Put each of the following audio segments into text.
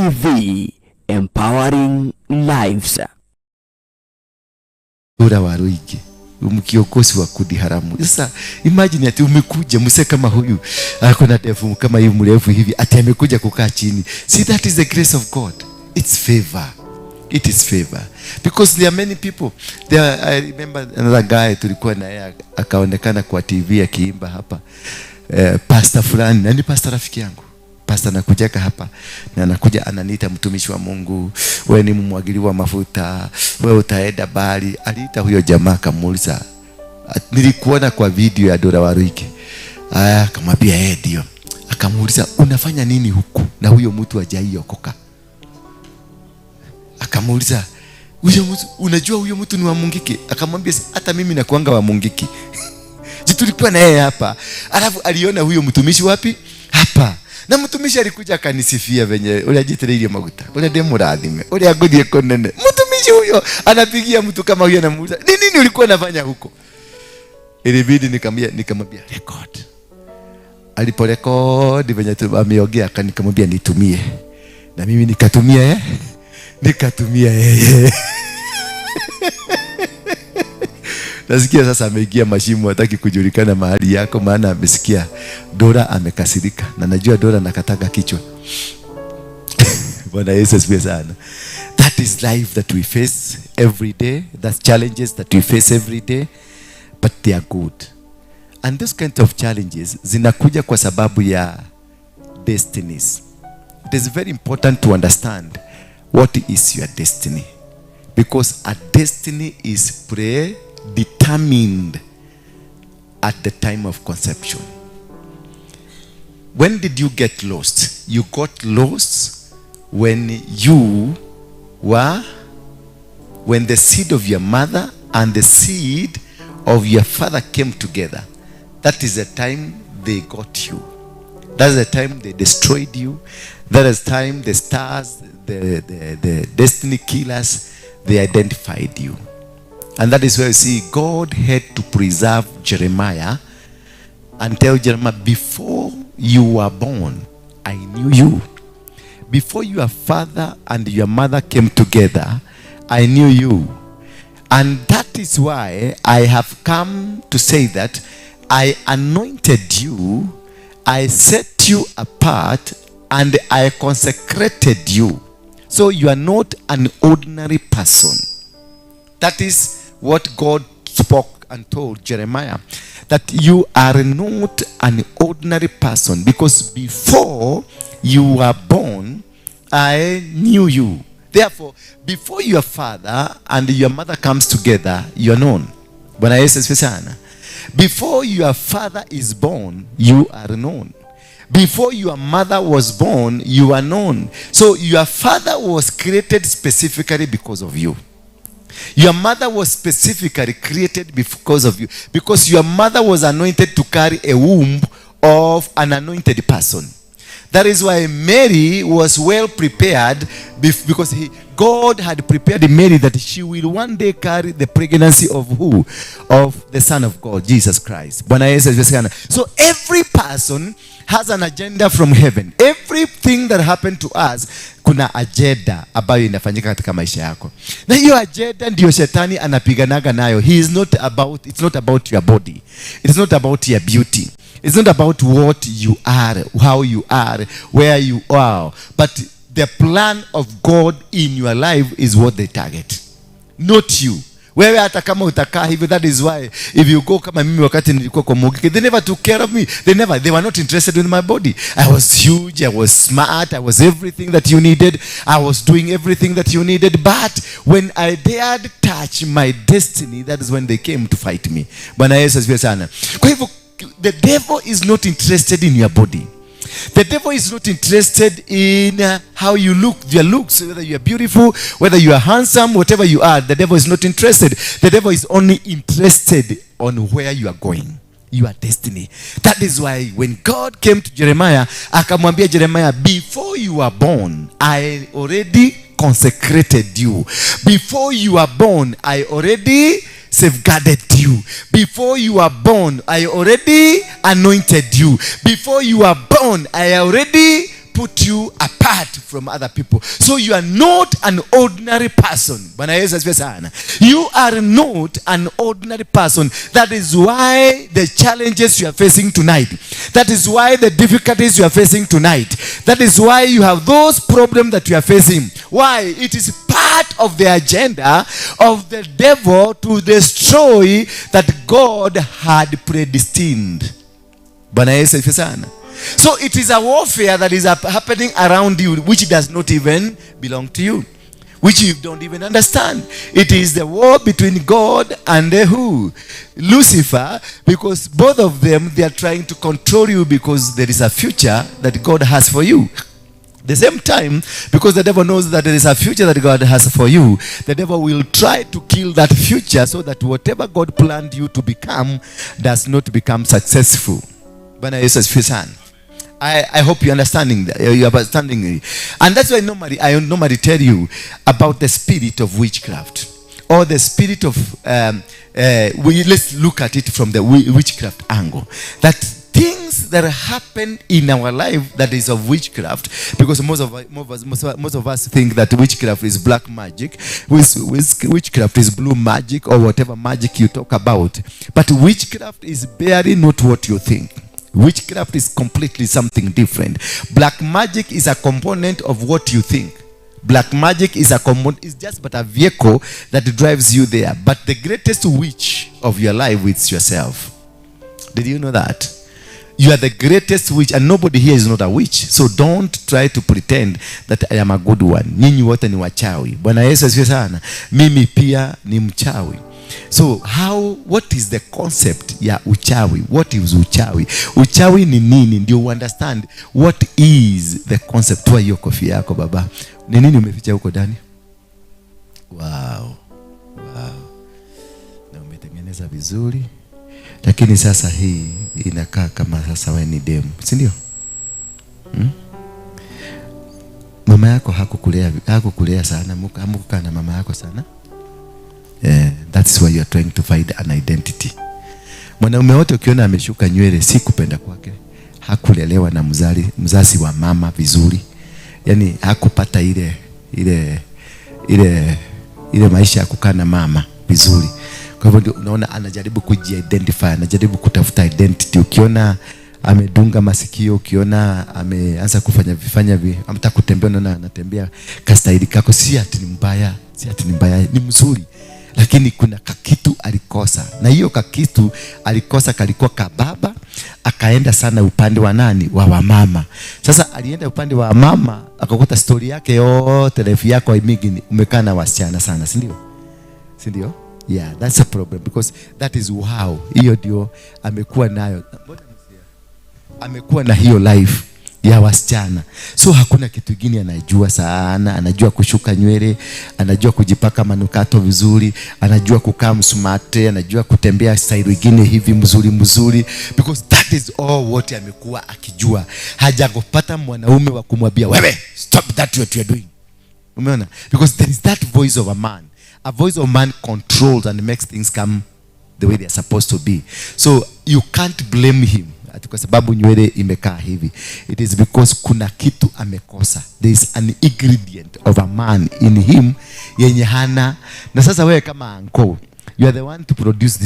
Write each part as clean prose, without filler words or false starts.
TV, empowering lives. Dora Waruigi, mkiongozi wa kundi haramu. Sasa imagine ati umekuja mse kama huyu, ako na ndevu kama hivi mrefu hivi, ati amekuja kukaa chini. See, that is the grace of God. It's favor. It is favor. Because there are many people. I remember another guy tulikuwa na yeye akaonekana kwa TV akiimba hapa. Pastor fulani, na ni pastor rafiki yangu. Pastor nakujaka hapa na anakuja ananiita mtumishi wa Mungu, wewe ni mmwagiliwa wa mafuta, wewe utaenda bali. Aliita huyo jamaa kamuuliza, nilikuona kwa video ya Dora Waruigi. Akamwambia ndio. Akamuuliza, unafanya nini huku? Na huyo mtu hajaiokoka. Akamuuliza, huyo mtu, unajua huyo mtu ni wa Mungiki? Akamwambia, hata mimi nakuanga wa Mungiki. Tulikuwa na yeye hapa. Alafu aliona huyo mtumishi wapi? Hapa. Na mtumishi alikuja akanisifia venye unajitiria maguta. Ule demo radhime. Ule agodie konene. Mtumishi huyo anapigia mtu kama huyo anamuuliza, "Ni nini ulikuwa unafanya huko?" Ilibidi nikamwambia record. Aliporekodi venye ameongea akanikamwambia nitumie. Na mimi nikatumia yeye. Nasikia sasa ameingia mashimo, hataki kujulikana mahali yako, maana amesikia Dora amekasirika. Na najua Dora nakataga kichwa. Bwana Yesu asifiwe sana. That is life that we face every day. That's challenges that we face every day, but they are good. And those kind of challenges zinakuja kwa sababu ya destinies. It is very important to understand what is your destiny, because a destiny is predetermined at the time of conception. When did you get lost? You got lost when the seed of your mother and the seed of your father came together. That is the time they got you. That's the time they destroyed you. That is the time the stars, the destiny killers, they identified you. And that is where you see God had to preserve Jeremiah and tell Jeremiah, before you were born, I knew you. Before your father and your mother came together, I knew you. And that is why I have come to say that I anointed you, I set you apart, and I consecrated you. So you are not an ordinary person. That is what God spoke and told Jeremiah, that you are not an ordinary person, because before you were born, I knew you. Therefore, before your father and your mother comes together, you are known. Bwana Yesu asifiwe sana. Before your father is born, you are known. Before your mother was born, you are known. So your father was created specifically because of you. Your mother was specifically created because of you. Because your mother was anointed to carry a womb of an anointed person. That is why Mary was well prepared, because God had prepared Mary that she will one day carry the pregnancy of who? Of the Son of God, Jesus Christ. So every person has an agenda from heaven. Everything that happened to us, kuna agenda ambayo inafanyika katika maisha yako. Na hiyo agenda ndio shetani anapiganaga nayo. It's not about your body. It's not about your beauty. It's not about what you are, how you are, where you are. But the plan of God in your life is what they target. Not you. Wewe hata kama utakaa hivyo, that is why if you go kama mimi wakati nilikuwa kwa Mungiki, they never took care of me. They were not interested in my body. I was huge, I was smart, I was everything that you needed. I was doing everything that you needed. But when I dared touch my destiny, that is when they came to fight me. Bwana Yesu asifiwe sana. Kwa hivyo, the devil is not interested in your body. The devil is not interested in how you look, your looks, whether you are beautiful, whether you are handsome, whatever you are. The devil is not interested. The devil is only interested on where you are going, your destiny. That is why when God came to Jeremiah, akamwambia Jeremiah, before you were born, I already consecrated you. Before you were born, I already safeguarded you. Before you were born, I already anointed you. Before you were born, I already put you apart from other people. So you are not an ordinary person. Bwana Yesu asifiwe sana. You are not an ordinary person. That is why the challenges you are facing tonight. That is why the difficulties you are facing tonight. That is why you have those problems that you are facing. Why? It is part of the agenda of the devil to destroy that God had predestined. Bwana Yesu asifiwe sana. So it is a warfare that is happening around you, which does not even belong to you, which you don't even understand. It is the war between God and who? Lucifer, because both of them, they are trying to control you because there is a future that God has for you. The same time, because the devil knows that there is a future that God has for you, the devil will try to kill that future so that whatever God planned you to become does not become successful. Bwana Yesu asifiwe sana. I hope you're understanding that. You're understanding. And that's why I normally tell you about the spirit of witchcraft. Or the spirit of, let's look at it from the witchcraft angle. That things that happen in our life that is of witchcraft, because most of us think that witchcraft is black magic, witchcraft is blue magic, or whatever magic you talk about. But witchcraft is barely not what you think. Witchcraft is completely something different. Black magic is a component of what you think. Black magic is is just but a vehicle that drives you there. But the greatest witch of your life is yourself. Did you know that? You are the greatest witch, and nobody here is not a witch. So don't try to pretend that I am a good one. Nyinyi wote ni wachawi. Bwana Yesu asifiwe sana. Mimi pia ni mchawi. So what is the concept ya uchawi? What is uchawi? Uchawi ni nini? Ndio understand what is the concept. Toa hiyo kofia yako baba. Ni nini umeficha huko ndani? Wow. Na umetengeneza vizuri. Lakini sasa hii inakaa kama sasa wewe ni demu, si ndio? Mama yako hakukulea sana, hamkukaa na mama yako sana. That's why you are trying to find an identity. Mwanaume wote ukiona ameshuka nywele si kupenda kwake. Hakulelewa na mzazi wa mama vizuri. Yaani hakupata ile maisha ya kukaa na mama vizuri. Kwa hivyo unaona anajaribu kuji-identify, anajaribu kutafuta identity. Ukiona amedunga masikio, ukiona ameanza kufanya amtaka kutembea, unaona anatembea kastaili kako, si ati ni mbaya, ni mzuri. Lakini kuna kakitu alikosa. Na hiyo kakitu alikosa kalikuwa kababa, akaenda sana upande wa nani? Wa mama. Sasa alienda upande wa mama, akakuta story yake yote, life yako imigi umekaa na wasichana sana, si ndio? Si ndio? Yeah, that's a problem, because that is how hiyo ndio amekuwa nayo. Amekuwa na hiyo life ya wasichana. So hakuna kitu kingine anajua sana. Anajua kushuka nywele, anajua kujipaka manukato vizuri, anajua kukaa msumate, anajua kutembea style nyingine hivi mzuri, because that is all what amekuwa akijua. Hajakupata mwanaume wa kumwambia wewe stop that what you are doing. Umeona? Because there is that voice of a man. A voice of man controls and makes things come the way they are supposed to be. So you can't blame him kwa sababu nywele imekaa hivi. It is because kuna kitu amekosa. There is an ingredient of a man in him yenye hana. Na sasa wewe kama uncle, you are the one to produce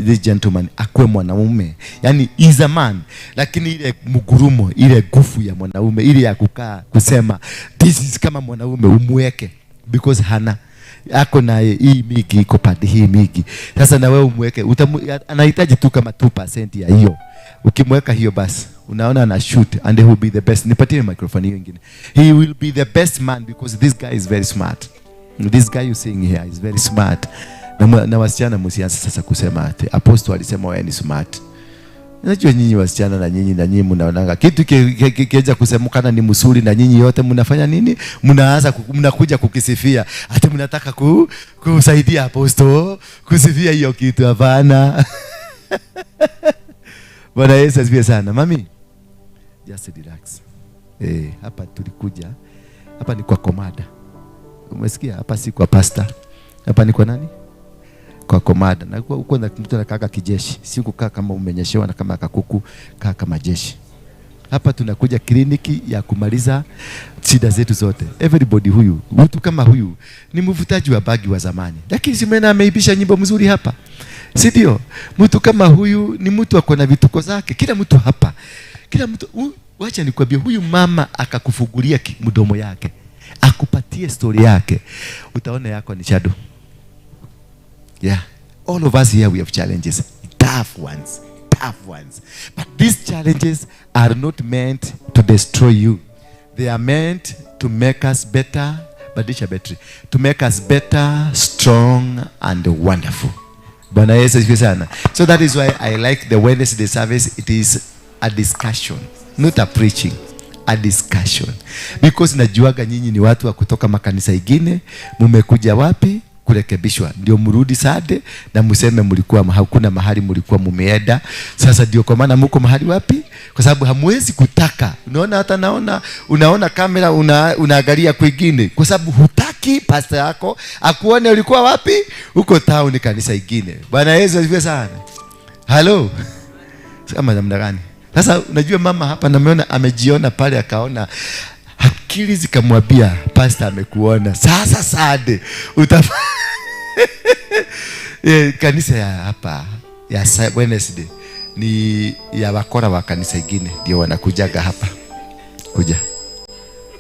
this gentleman akwe mwanaume. Yani is a man, lakini ile mgurumo, ile nguvu ya mwanaume, ile ya kukaa kusema this is kama mwanaume umweke, because hana ako na hii migi iko pande hii migi. Sasa na wewe umweke, anahitaji tu kama 2% ya hiyo. Ukimweka hiyo basi unaona ana shoot and he will be the best. Nipatie microphone hiyo nyingine. He will be the best man because this guy is very smart. This guy you seeing here is very smart. Na wasichana msianze sasa kusema ati apostle alisema wewe ni smart. Unajua nyinyi wasichana na nyinyi mnaonanga kitu kikianza kusemekana ni msuri, na nyinyi yote mnafanya nini? Mnakuja kukisifia. Ati mnataka kusaidia apostle kusifia hiyo kitu. Hapana. Bwana Yesu asifiwe sana. Mami, just relax. Hapa tulikuja. Hapa ni kwa komada. Umesikia? Hapa si kwa pastor. Hapa ni kwa nani? Kwa komada. Na uko na mtu anakaa kijeshi. Si kukaa kama umenyeshewa na kama kakuku, kaa kama jeshi. Hapa tunakuja kliniki ya kumaliza shida zetu zote. Everybody huyu, mtu kama huyu ni mvutaji wa bagi wa zamani. Lakini simena ameibisha nyimbo mzuri hapa. Si ndio? Mtu kama huyu ni mtu ako na vituko zake. Kila mtu hapa. Kila mtu wacha nikwambie, huyu mama akakufungulia mdomo yake. Akupatie story yake. Utaona yako ni shadow. Yeah. All of us here we have challenges. Tough ones. But these challenges are not meant to destroy you. They are meant to make us better, to make us better, strong, and wonderful. Bwana Yesu asifiwe sana. So that is why I like the Wednesday service. It is a discussion, not a preaching. A discussion. Because najuaga nyinyi ni watu wa kutoka makanisa ingine, mumekuja wapi? Kurekebishwa. Ndio mrudi Sade na museme mlikuwa hakuna mahali mlikuwa mumeenda. Sasa ndio kwa maana mko mahali wapi? Kwa sababu hamwezi kutaka. Unaona hata unaona kamera unaangalia kwingine kwa sababu hutaki pastor yako akuone ulikuwa wapi? Uko town kanisa ingine. Bwana Yesu asifiwe sana. Hello. Kama namna gani? Sasa unajua mama hapa nameona amejiona pale akaona akili zikamwambia pastor amekuona. Sasa Sade kanisa ya hapa ya Wednesday ni ya wakora wa kanisa ingine ndio wanakujaga hapa.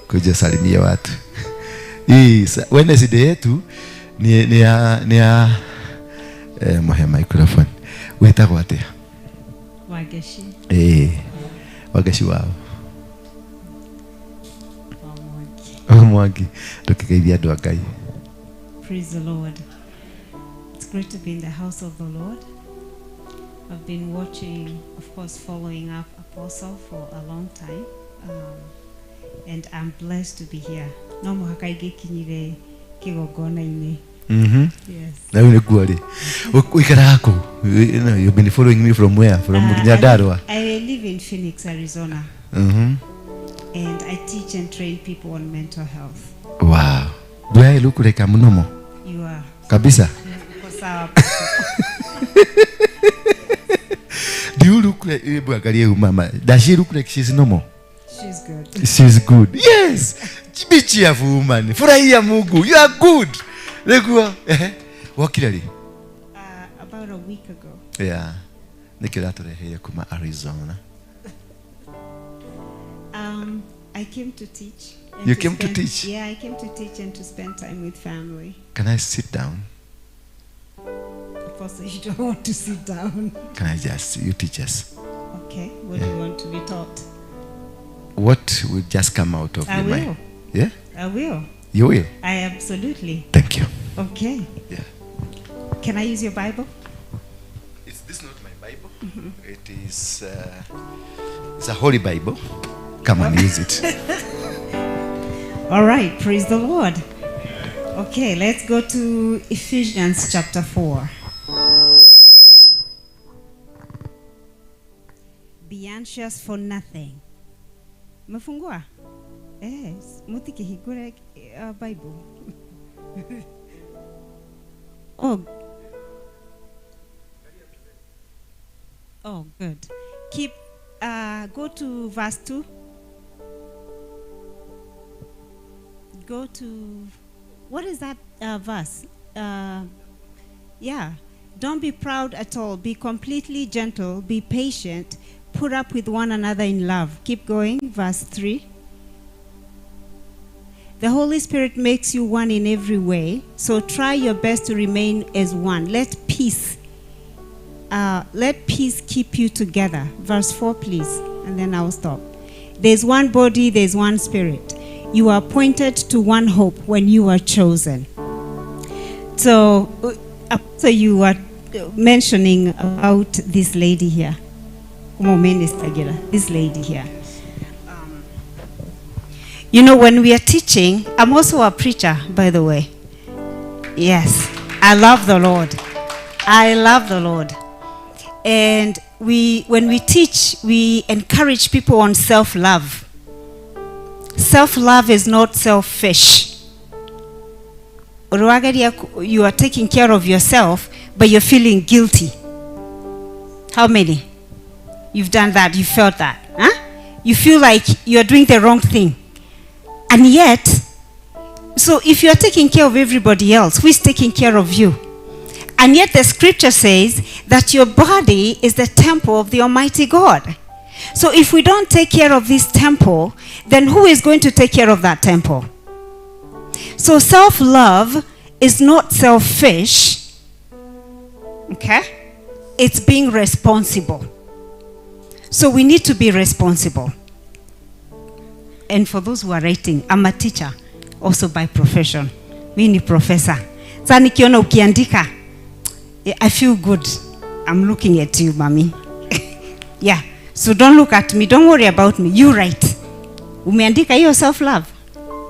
Kuja salimia watu. Hii Wednesday yetu ni ya mohe microphone. Wetagwo atia? Wagashi. Wagashi wao. Praise the Lord. It's great to be in the house of the Lord. I've been watching, of course, following up Apostle for a long time. And I'm blessed to be here. No mo hakaige kinyire kigogona ine. Yes. Na wewe kwali. Uikara hako. You've been following me from where? From Nyandarua. I live in Phoenix, Arizona. And I teach and train people on mental health. Wow. Do I look like I'm normal? You are. Kabisa. Do you look like mama? Does she look like she's normal? She's good. She's good. Yes. Be cheerful, woman. Furahia Mungu. You are good. Wakilali? About a week ago. Yeah. Nikilaturehe kuma Arizona. I came to teach. You came to teach? Yeah, I came to teach and to spend time with family. Can I sit down? Of course, you don't want to sit down. Can I you teach us? Okay, what do you want to be taught? What will just come out of your mind? Yeah? I will. You will? I absolutely. Thank you. Okay. Yeah. Can I use your Bible? Is this not my Bible? It is it's a holy Bible. Come and use it. All right, praise the Lord. Okay, let's go to Ephesians chapter 4. Be anxious for nothing. Mefungua? Yes, mutiki higure Bible. Oh, good. Go to verse 2. Go to, what is that verse? Yeah. Don't be proud at all. Be completely gentle. Be patient. Put up with one another in love. Keep going. Verse 3. The Holy Spirit makes you one in every way. So try your best to remain as one. Let peace keep you together. Verse 4, please. And then I'll stop. There's one body. There's one spirit. You are appointed to one hope when you are chosen. So you are mentioning about this lady here. This lady here. You know, when we are teaching, I'm also a preacher, by the way. Yes, I love the Lord. I love the Lord. And when we teach, we encourage people on self-love. Self-love is not selfish. You are taking care of yourself, but you're feeling guilty. How many? You've done that, you felt that. Huh? you feel like you're doing the wrong thing. And yet, so if you're taking care of everybody else, who is taking care of you? And yet the scripture says that your body is the temple of the Almighty God. So if we don't take care of this temple, then who is going to take care of that temple? So self-love is not selfish, okay? It's being responsible. So we need to be responsible. And for those who are writing, I'm a teacher, also by profession. Mimi ni professor. Sasa nikiona ukiandika, I feel good. I'm looking at you, mommy. Yeah. So don't look at me. Don't worry about me. You write. Umeandika hiyo self-love.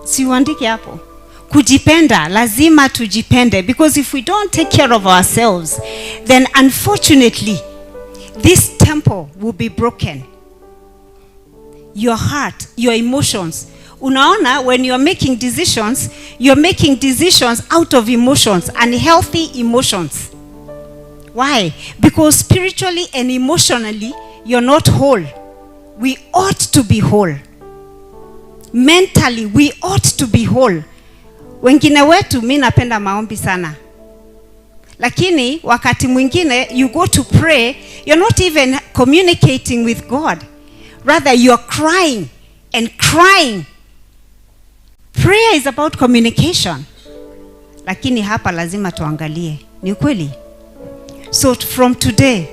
Si uandike hapo. Kujipenda, lazima tujipende. Because if we don't take care of ourselves, then unfortunately, this temple will be broken. Your heart, your emotions. Unaona, when you're making decisions out of emotions, unhealthy emotions. Why? Because spiritually and emotionally, you're not whole. We ought to be whole. Mentally, we ought to be whole. Wengine wetu mimi napenda maombi sana. Lakini wakati mwingine you go to pray, you're not even communicating with God. Rather you're crying and crying. Prayer is about communication. Lakini hapa lazima tuangalie. Ni kweli? So from today,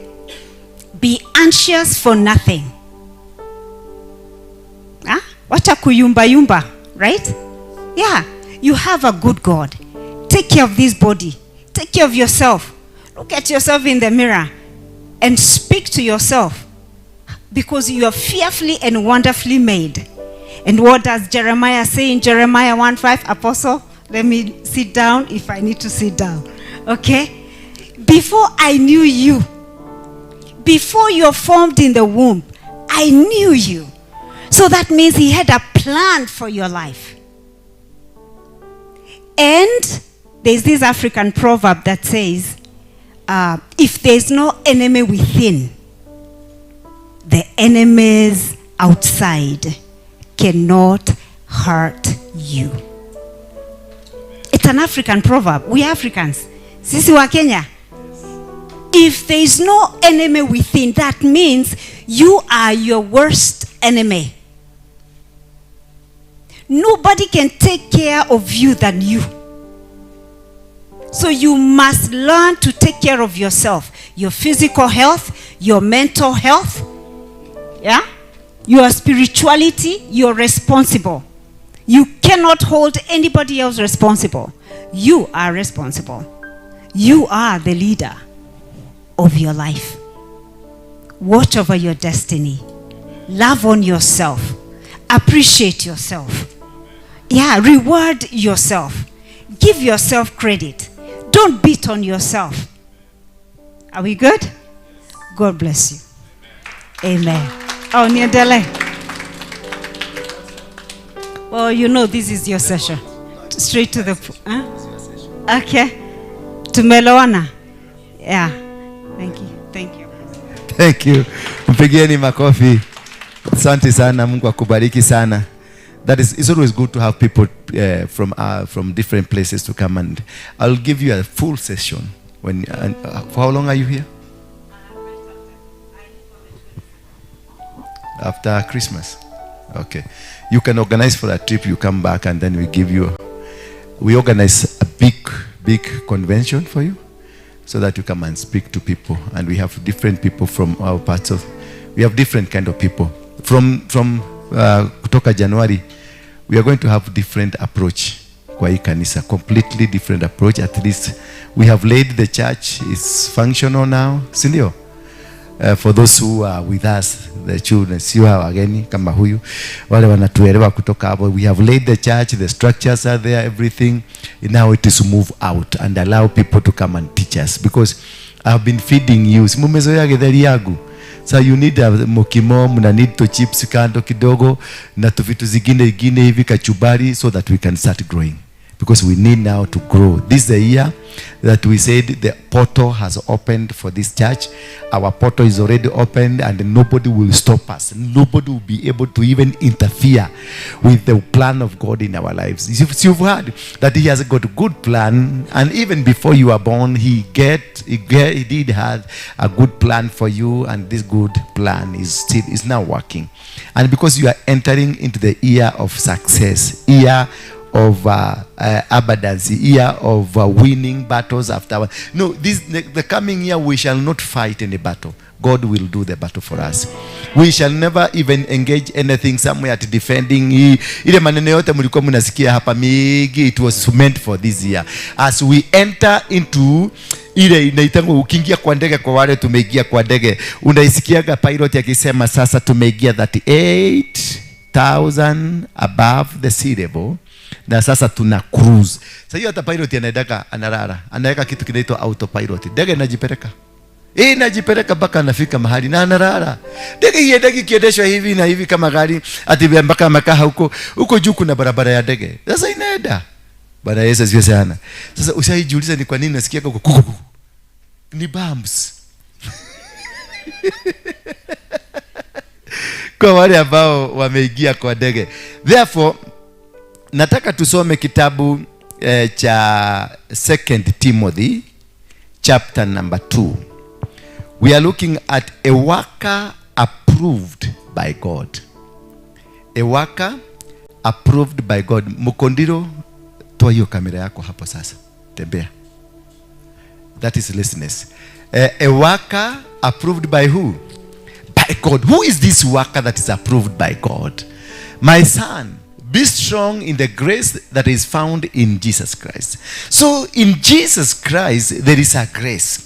be anxious for nothing. Wacha kuyumba, right? Yeah, you have a good God. Take care of this body. Take care of yourself. Look at yourself in the mirror and speak to yourself, because you are fearfully and wonderfully made. And what does Jeremiah say in Jeremiah 1:5? Apostle, let me sit down if I need to sit down. Okay? Before I knew you, before you're formed in the womb, I knew you. So that means he had a plan for your life. And there's this African proverb that says, if there's no enemy within, the enemies outside cannot hurt you. It's an African proverb. We Africans. Sisi wa Kenya. If there is no enemy within, that means you are your worst enemy. Nobody can take care of you than you. So you must learn to take care of yourself. Your physical health, your mental health, yeah? Your spirituality, you're responsible. You cannot hold anybody else responsible. You are responsible. You are the leader of your life. Watch over your destiny. Love on yourself. Appreciate yourself. Yeah, reward yourself. Give yourself credit. Don't beat on yourself. Are we good? God bless you. Amen. Oh, niendele. Well, you know this is your session. Straight to the Okay. Tumeloana. Yeah. Thank you. Thank you. Thank you. Mpigieni makofi. Asante sana, Mungu akubariki sana. It's always good to have people from different places to come, and I'll give you a full session. For how long are you here? After Christmas. Okay. You can organize for a trip, you come back, and then we organize a big convention for you, so that you come and speak to people. And we have different people from our parts we have different kind of people. From kutoka January, we are going to have different approach kwa hii kanisa, completely different approach. At least we have laid the church is functional now, si ndio? For those who are with us, the children, sio wageni kama huyu, wale wanatuelewa kutoka hapo. We have laid the church, the structures are there, everything. Now it is to move out and allow people to come and teach us, because I have been feeding you. Simumezoea githeri yangu. So you need a mokimo, muna need to chips kando kidogo, na tu vitu zingine hivi kachubari, so that we can start growing. because we need now to grow. This is the year that we said the portal has opened for this church. Our portal is already opened, and nobody will stop us. Nobody will be able to even interfere with the plan of God in our lives. You've heard that He has got a good plan, and even before you were born, He did have a good plan for you, and this good plan is now working. And because you are entering into the year of success, year of abundance, year of winning battles after. No, the coming year we shall not fight any battle. God will do the battle for us. We shall never even engage anything somewhere at defending. Ile maneno yote mlikuwa mnasikia hapa mingi, it was meant for this year. As we enter into ile inaitangwa ukiingia kwa ndege, kwa wale tumeingia kwa ndege, unaisikiaga pilot akisema sasa tumeingia 38,000 above the sea level. Na sasa tuna cruise. Sasa hiyo hata pilot analala, anaweka kitu kinaitwa autopilot. Ndege inajipeleka. Inajipeleka mpaka anafika mahali na analala. Ndege ikiendeshwa hivi na hivi kama gari, ati mpaka makaa huko juu kuna barabara ya ndege. Sasa inaenda. Bwana Yesu asifiwe sana. Sasa ushajiuliza ni kwa nini nasikia huko ni bumps. Kwa wale ambao wameingia kwa ndege. Therefore, nataka tusome kitabu cha 2 Timothy chapter number 2. We are looking at a worker approved by God. A worker approved by God. Mukondiro, toa hiyo kamera yako hapo sasa. Tembea. That is listeners. A worker approved by who? By God. Who is this worker that is approved by God? My son, be strong in the grace that is found in Jesus Christ. So in Jesus Christ, there is a grace.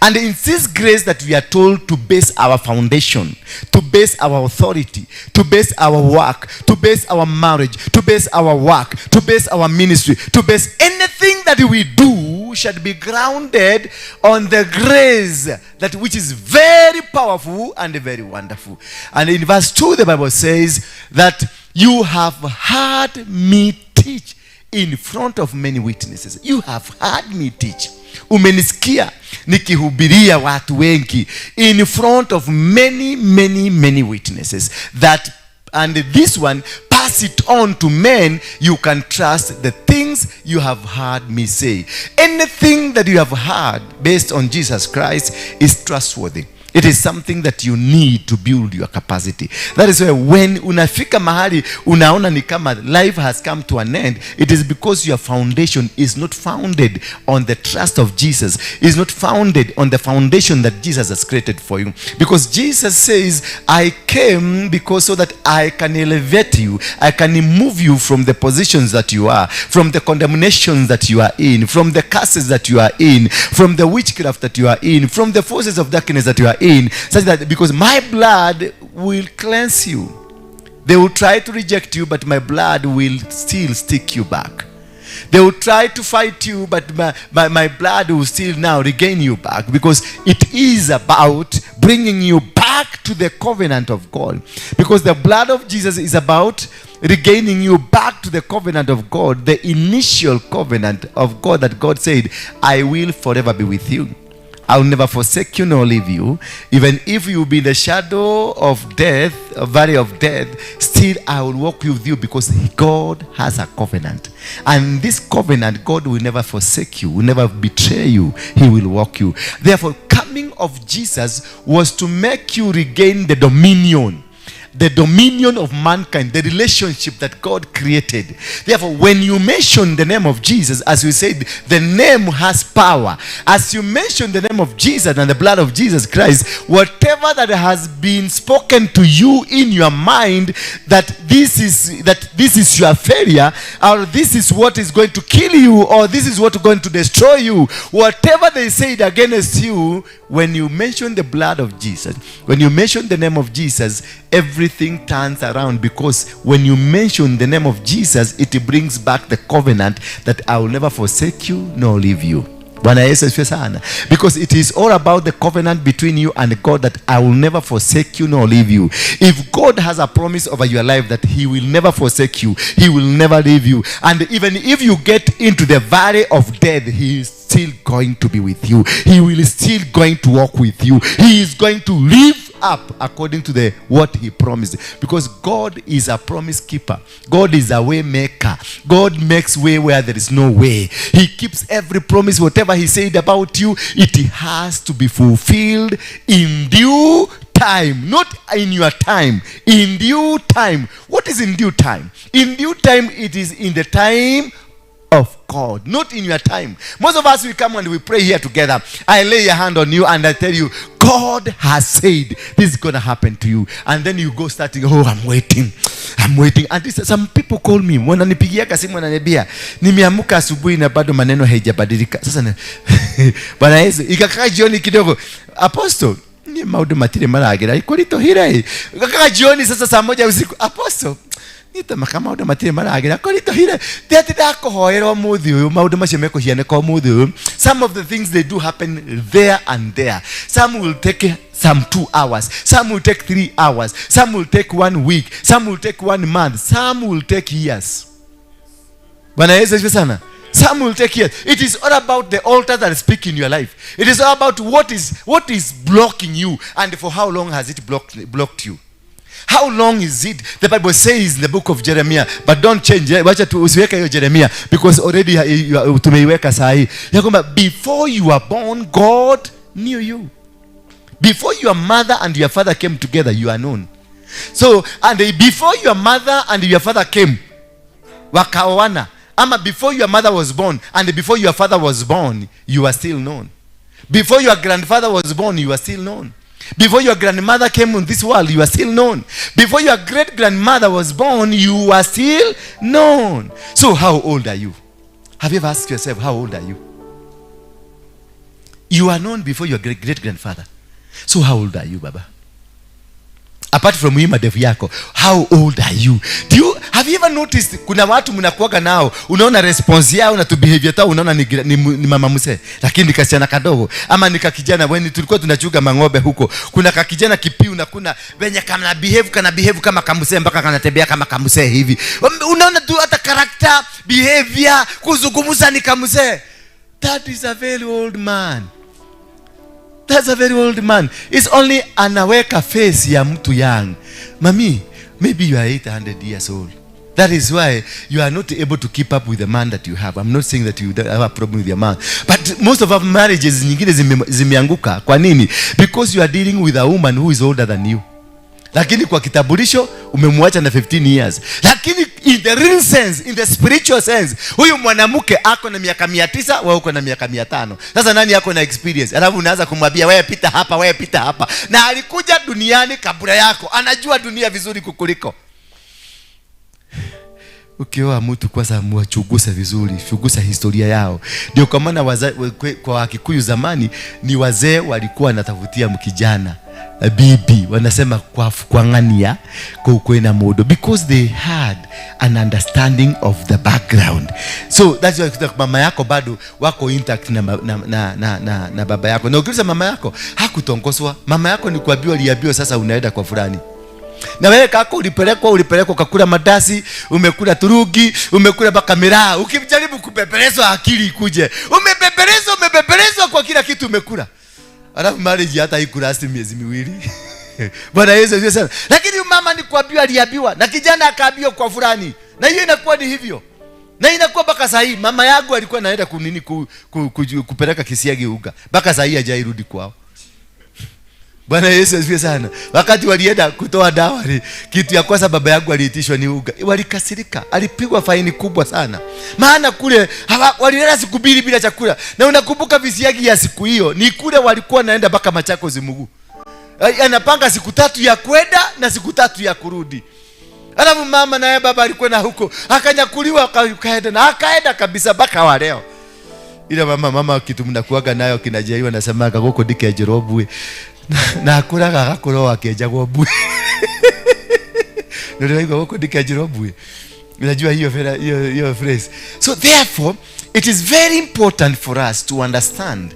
And in this grace that we are told to base our foundation, to base our authority, to base our work, to base our marriage, to base our work, to base our ministry, to base anything that we do should be grounded on the grace that which is very powerful and very wonderful. And in verse 2, the Bible says that you have heard me teach in front of many witnesses. You have heard me teach. Umenisikia nikihubiria watu wengi in front of many witnesses, that and this one, pass it on to men you can trust, the things you have heard me say. Anything that you have heard based on Jesus Christ is trustworthy. It is something that you need to build your capacity. That is why when unafika mahali unaona ni kama life has come to an end, it is because your foundation is not founded on the trust of Jesus, is not founded on the foundation that Jesus has created for you. Because Jesus says, I came because so that I can elevate you, I can remove you from the positions that you are, from the condemnations that you are in, from the curses that you are in, from the witchcraft that you are in, from the forces of darkness that you are in, such that because my blood will cleanse you. They will try to reject you, but my blood will still stick you back. They will try to fight you, but my blood will still now regain you back, because it is about bringing you back to the covenant of God. Because the blood of Jesus is about regaining you back to the covenant of God, the initial covenant of God that God said, I will forever be with you. I'll never forsake you nor leave you. Even if you be in the shadow of death, a valley of death, still I will walk with you, because God has a covenant. And this covenant, God will never forsake you, will never betray you. He will walk you. Therefore, coming of Jesus was to make you regain the dominion of mankind, the relationship that God created. Therefore, when you mention the name of Jesus, as we said, the name has power. As you mention the name of Jesus and the blood of Jesus Christ, whatever that has been spoken to you in your mind, that this is your failure, or this is what is going to kill you, or this is what is going to destroy you, whatever they said against you, when you mention the blood of Jesus, when you mention the name of Jesus, everything turns around, because when you mention the name of Jesus, it brings back the covenant that I will never forsake you nor leave you. Bwana Yesu asifiwe sana. Because it is all about the covenant between you and God, that I will never forsake you nor leave you. If God has a promise over your life that he will never forsake you, he will never leave you, and even if you get into the valley of death, he is still going to be with you. He will still going to walk with you. He is going to live up according to the what he promised, because God is a promise keeper. God is a way maker. God makes way where there is no way. He keeps every promise. Whatever he said about you, it has to be fulfilled in due time, not in your time, in due time. What is in due time? In due time, it is in the time of God, not in your time. Most of us, we come and we pray here together. I lay a hand on you and I tell you, God has said this is going to happen to you, and then you go starting, oh, I'm waiting. And this, some people call me, wananipigia simu wananiambia nimeamka asubuhi na bado maneno haijabadilika. Sasa Bwana Yesu ikakaa jioni kidogo, apostle ni maudu matire maragira iko lito hire. Ikakaa jioni sasa saa 1 usiku, apostle nita makama uda matire maragira ko lito hire tete dako hoero muthi uyu maudu macio meko hiane ko muthi uyu. Some of the things they do happen there and there. Some will take some 2 hours, some will take 3 hours, some will take 1 week, some will take 1 month, some will take years. Bwana Yesu asifiwe sana. Some will take years. It is all about the altar that speak in your life. It is all about what is blocking you, and for how long has it blocked you. How long is it? The Bible says in the book of Jeremiah, but don't change. Wacha tu usiweke hiyo Jeremiah, because already tumeiweka sahi. Ya kwamba before you were born, God knew you. Before your mother and your father came together, you are known. So, and before your mother and your father came, wakaoana. Ama before your mother was born and before your father was born, you are still known. Before your grandfather was born, you are still known. Before your grandmother came in this world, you are still known. Before your great grandmother was born, you are still known. So how old are you? Have you ever asked yourself, how old are you? You are known before your great grandfather. So how old are you, Baba? Apart from him madevu yako, how old are you? Have you ever noticed kuna watu mnakuaga nao, unaona response yao na to behavior tao, unaona ni mama mzee, lakini ni kasichana kadogo, ama ni kakijana. When tulikuwa tunachuga mangobe huko, kuna kakijana kipiu na kuna wenye kana behave kama kamsee, mpaka kanatembea kama kamsee hivi. Unaona tu hata character, behavior, kuzungumza ni kamsee. That is a very old man. That's a very old man. It's only anaweka face ya mtu young. Mami, maybe you are 800 years old. That is why you are not able to keep up with the man that you have. I'm not saying that you have a problem with your man. But most of our marriages nyingine zimeanguka. Kwa nini? Because you are dealing with a woman who is older than you. Lakini kwa kitabulisho umemwacha na 15 years. Lakini in the real sense, in the spiritual sense, huyu mwanamke ako na miaka 900, wewe uko na miaka 500. Sasa nani yako na experience? Alafu unaanza kumwambia wewe pita hapa, wewe pita hapa. Na alikuja duniani kabla yako. Anajua dunia vizuri kukuliko. Ukioa mtu kwanza muachunguze vizuri, chunguza historia yao. Ndio kwa maana kwa Kikuyu zamani ni wazee walikuwa wanatafutia mkijana bibi, wanasema kwa ngania kukwena modo, because they had an understanding of the background. So that's why mama yako bado wako intact na baba yako. Na ukiuliza mama yako hakutongoswa, mama yako ni kuambiwa aliambiwa sasa unaenda kwa fulani. Na wewe kako ulipelekwa kakula madasi, umekula turugi, umekula baka miraa. Ukimjaribu kupepelezwa akili ikuje. Umepepelezwa kwa kila kitu umekula. Alafu marriage hata ikurasti miezi 2. Bwana Yesu asifiwe sana. Lakini mama ni kuambiwa aliambiwa, na kijana akaambiwa kwa fulani. Na hiyo inakuwa ni hivyo. Na inakuwa baka sahi mama yangu alikuwa anaenda kupeleka kisiagi uga. Baka sahi hajairudi kwao. Bwana Yesu asifiwe sana. Wakati walienda kutoa dawa, kitu ya kwanza baba yangu aliitishwa ni uga. Walikasirika, alipigwa faini kubwa sana. Maana kule walilala siku 2 bila chakula. Na unakumbuka visiagi ya siku hiyo, ni kule walikuwa naenda mpaka Machakos Mugu. Anapanga siku 3 ya kwenda na siku 3 ya kurudi. Alafu mama na baba alikuwa na huko, akanyakuliwa akaenda kabisa mpaka wa leo. Ila mama kitu mnakuaga nayo kinajaiwa, nasema goko dike Jerobu na akuraga agakoro akenjagwo bui. Ndio goko dike Jerobu. Unajua hiyo phrase. So therefore, it is very important for us to understand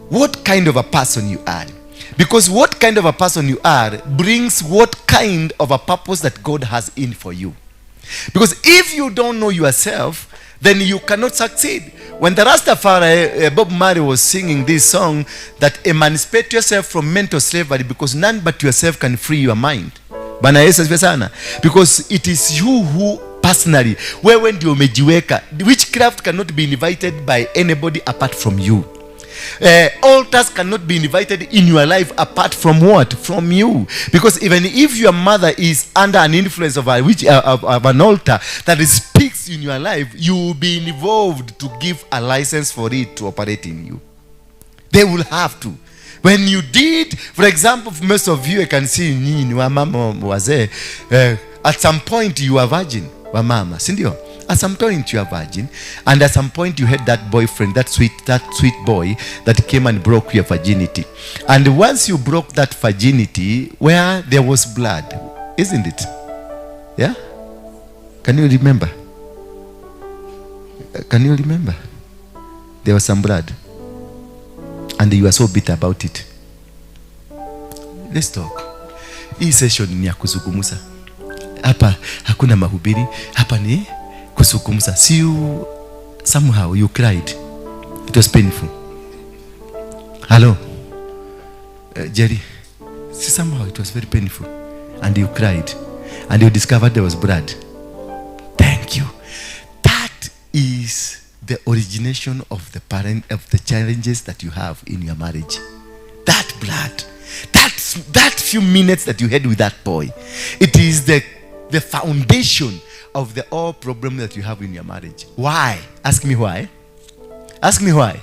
what kind of a person you are. Because what kind of a person you are brings what kind of a purpose that God has in for you. Because if you don't know yourself, then you cannot succeed. When the Rastafari, Bob Marley was singing this song that emancipate yourself from mental slavery because none but yourself can free your mind. Bana Yesu asifiwe sana. Because it is you who personally, wewe ndio umejiweka. Witchcraft cannot be invited by anybody apart from you. Altars cannot be invited in your life apart from what? From you. Because even if your mother is under an influence of an altar that speaks in your life, you will be involved to give a license for it to operate in you. They will have to. When you did, for example, most of you, I can see nyinyi wa mama wazee, at some point you are virgin, wa mama, sindio? At some point you are virgin, and at some point you had that boyfriend, that sweet boy that came and broke your virginity. And once you broke that virginity, where there was blood, isn't it? Yeah? Can you remember? Can you remember? There was some blood. And you are so bitter about it. Let's talk. Hii session ni ya kuzungumza. Hapa hakuna mahubiri, hapa ni kuzungumza. See you somehow you cried. It was painful. Hello. Jerry. See, somehow it was very painful and you cried and you discovered there was blood. Thank you. That is the origination of the challenges that you have in your marriage. That blood, that few minutes that you had with that boy, it is the foundation of the all problem that you have in your marriage. Why? Ask me why. Ask me why.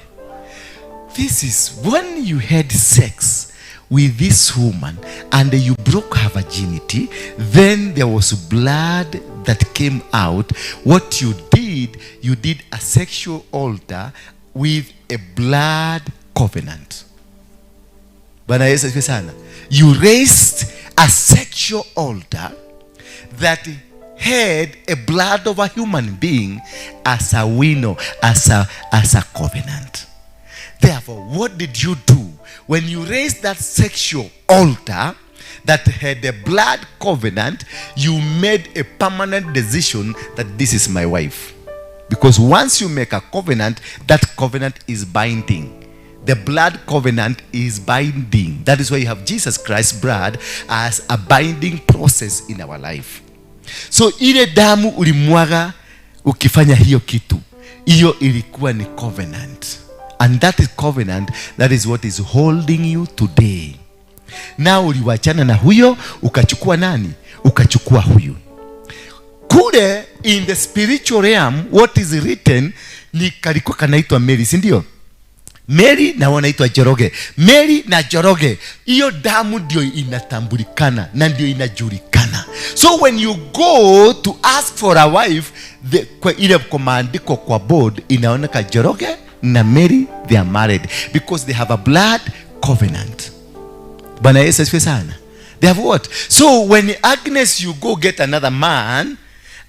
This is when you had sex with this woman and you broke her virginity, then there was blood that came out. What you did a sexual altar with a blood covenant. Bwana Yesu asifiwe sana. You raised a sexual altar that had a blood of a human being as a winnow, as a covenant. Therefore, what did you do when you raised that sexual altar that had a blood covenant? You made a permanent decision that this is my wife. Because once you make a covenant, that covenant is binding. The blood covenant is binding. That is why you have Jesus Christ's blood as a binding process in our life. So ile damu ulimwaga ukifanya hiyo kitu, hiyo ilikuwa ni covenant. And that is covenant, that is what is holding you today. Now uliwachana na huyo, ukachukua nani? Ukachukua huyu. Kule in the spiritual realm, what is written ni kalikuwa kanaitwa Mary, si ndio? Mary na wanaitwa Joroge. Mary na Joroge, hiyo damu ndio inatambulikana na ndio inajulikana. So when you go to ask for a wife, kwa ile maandiko kwa board inaoneka Joroge na Mary, they are married because they have a blood covenant. Bwana Yesu asifiwe sana. They have what? So when Agnes, you go get another man,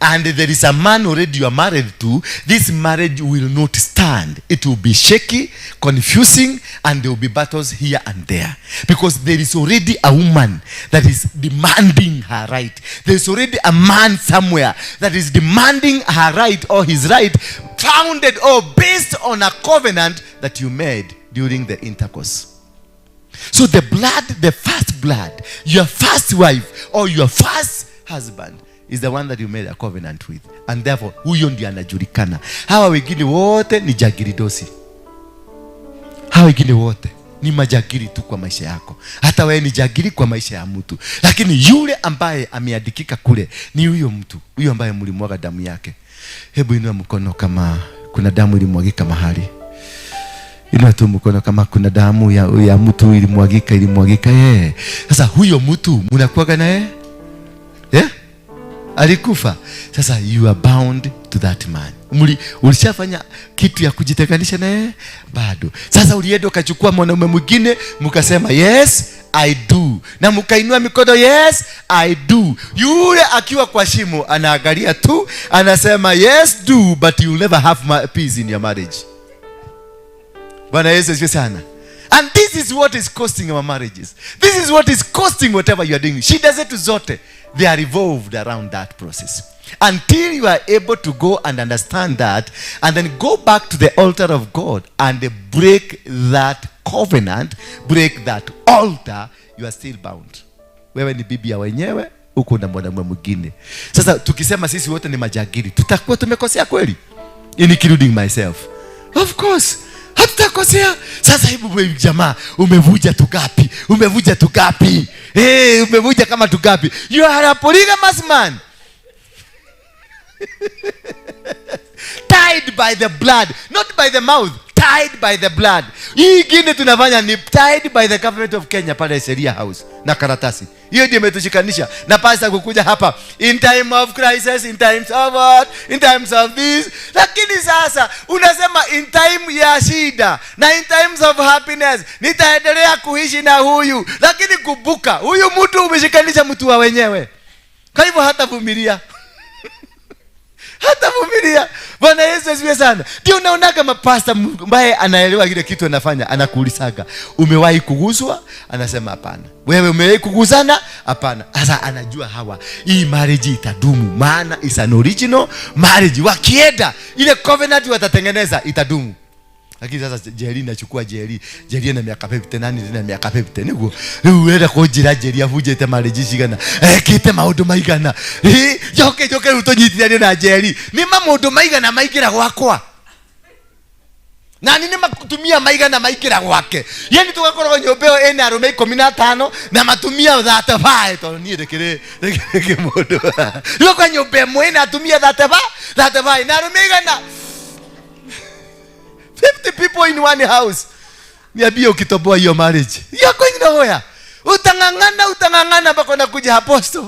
and there is a man already you are married to, this marriage will not stand. It will be shaky, confusing, and there will be battles here and there. Because there is already a woman that is demanding her right. There is already a man somewhere that is demanding her right or his right, founded or based on a covenant that you made during the intercourse. So the blood, the first blood, your first wife or your first husband is the one that you made a covenant with. And therefore, huyo ndiye anajulikana. Hawa wengine wote ni jagiridosi. Hawa wengine wote ni majagiri tu kwa maisha yako. Hata wewe ni jagiri kwa maisha ya mtu. Lakini yule ambaye ameandikika kule ni huyo mtu. Huyo ambaye mlimwaga damu yake. Hebu inua mkono kama kuna damu ilimwagika mahali. Inua tu mkono kama kuna damu ya mtu ilimwagika. Sasa huyo mtu mnakuaga naye? Alikufa. Sasa you are bound to that man. Ulishafanya kitu ya kujitenganisha naye? Bado. Sasa ulienda ukachukua mwanaume mwingine, mkasema yes, I do. Na mkainua mikono, yes I do. Yule akiwa kwa shimo anaangalia tu, anasema yes do, but you will never have peace in your marriage. Bwana Yesu asifiwe sana. And this is what is costing our marriages. This is what is costing whatever you are doing. Shida zetu zote, they are revolved around that process. Until you are able to go and understand that, and then go back to the altar of God and break that covenant, break that altar, you are still bound. Wewe ni bibi ya wenyewe, uko na mwanamume mwingine. Sasa tukisema sisi wote ni majagiri, tutakuwa tumekosea kweli? Including myself. Of course. Hatutakosea. Sasa hebu jamaa, umevuja tugapi? Umevuja tugapi? Umevuja kama tugapi? You are a polygamous man. Tied by the blood, not by the mouth, tied by the blood. Hii ingine tunafanya ni tied by the government of Kenya pale Sheria House na karatasi. Hiyo ndio imetushikanisha na pasa kukuja hapa in time of crisis, in times of what, in times of this. Lakini sasa unasema in time ya shida na in times of happiness nitaendelea kuishi na huyu, lakini kumbuka huyu mtu umeshikanisha mtu wa wenyewe. Kwa hivyo hata vumilia. Hata vumilia. Bwana Yesu asifiwe sana. Ndio unaonaga mapasta ambaye anaelewa kile kitu anafanya, anakuulizaga, umewahi kuguswa? Anasema hapana. Wewe umewahi kugusana? Hapana. Sasa anajua hawa hii marriage itadumu, maana is an original marriage. Wakienda ile covenant watatengeneza itadumu. Lakini sasa Jerry nachukua Jerry na miaka 50 nani na miaka 50 niguo uenda kujira Jerry avujete marriage cigana kite maundu maigana joke utonyitithania na Jerry ni maundu maigana maikira gwakwa na nini matumia maigana maikira gwake yani tugakorwo nyumbeo ene arume 15 na matumia 35 to nie dekere mundu ndio kwa nyumba mwena atumia 35 na arume igana 50 people in one house. Niambie ukitoboa hiyo marriage, you are going nowhere. Utangangana mpaka nakuja apostle.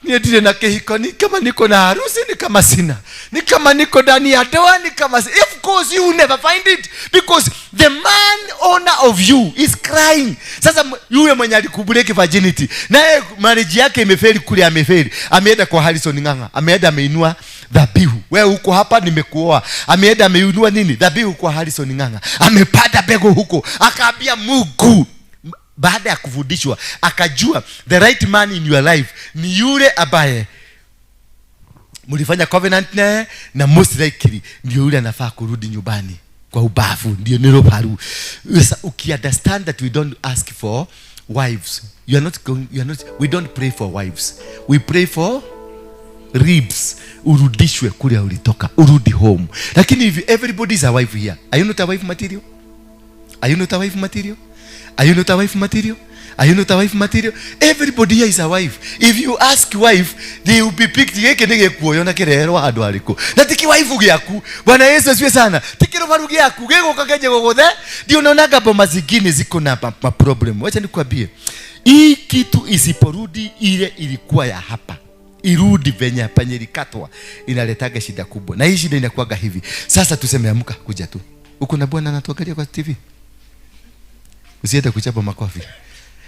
Niendile na kehiko, ni kama niko na harusi, ni kama sina. Ni kama niko ndani ya ndoa, ni kama sina. Of course you will never find it, because the man owner of you is crying. Sasa yule mwenye alikubreak virginity, naye marriage yake imefeli kule, amefeli. Ameenda kwa Harrison Ng'ang'a, ameenda ameinua dhabihu. Wewe uko hapa nimekuoa. Ameenda ameinua nini? Dhabihu kwa Harrison Ng'ang'a. Amepata bego huko. Akaambia Mungu, baada ya kufundishwa akajua the right man in your life ni yule ambaye mlifanya covenant naye, na most likely ndio yule anafaa kurudi nyumbani kwa ubavu, ndio nilo paru. Ukiunderstand that we don't ask for wives, we don't pray for wives, we pray for ribs. Urudishwe kule ulitoka, urudi home. Lakini if everybody is a wife here, are you not a wife material? Are you not a wife material? Are you not a wife material? Are you not a wife material? Everybody here is a wife. If you ask wife, they will be picked. Yeke nige kuoyona kirero hadu aliko. Na tiki wife gyaku. Bwana Yesu asifiwe sana. Tiki robaru gyaku gego kakeje gogothe. Ndio unaonaga bomba zingine ziko na problem. Wacha nikwambie. Hii kitu isiporudi ile ilikuwa ya hapa, irudi venye panyelikatwa, inaletaga shida kubwa. Na hii shida inakuwaga hivi. Sasa tuseme amka kuja tu. Uko na bwana anatuangalia kwa TV. Usiende kuchapa makofi.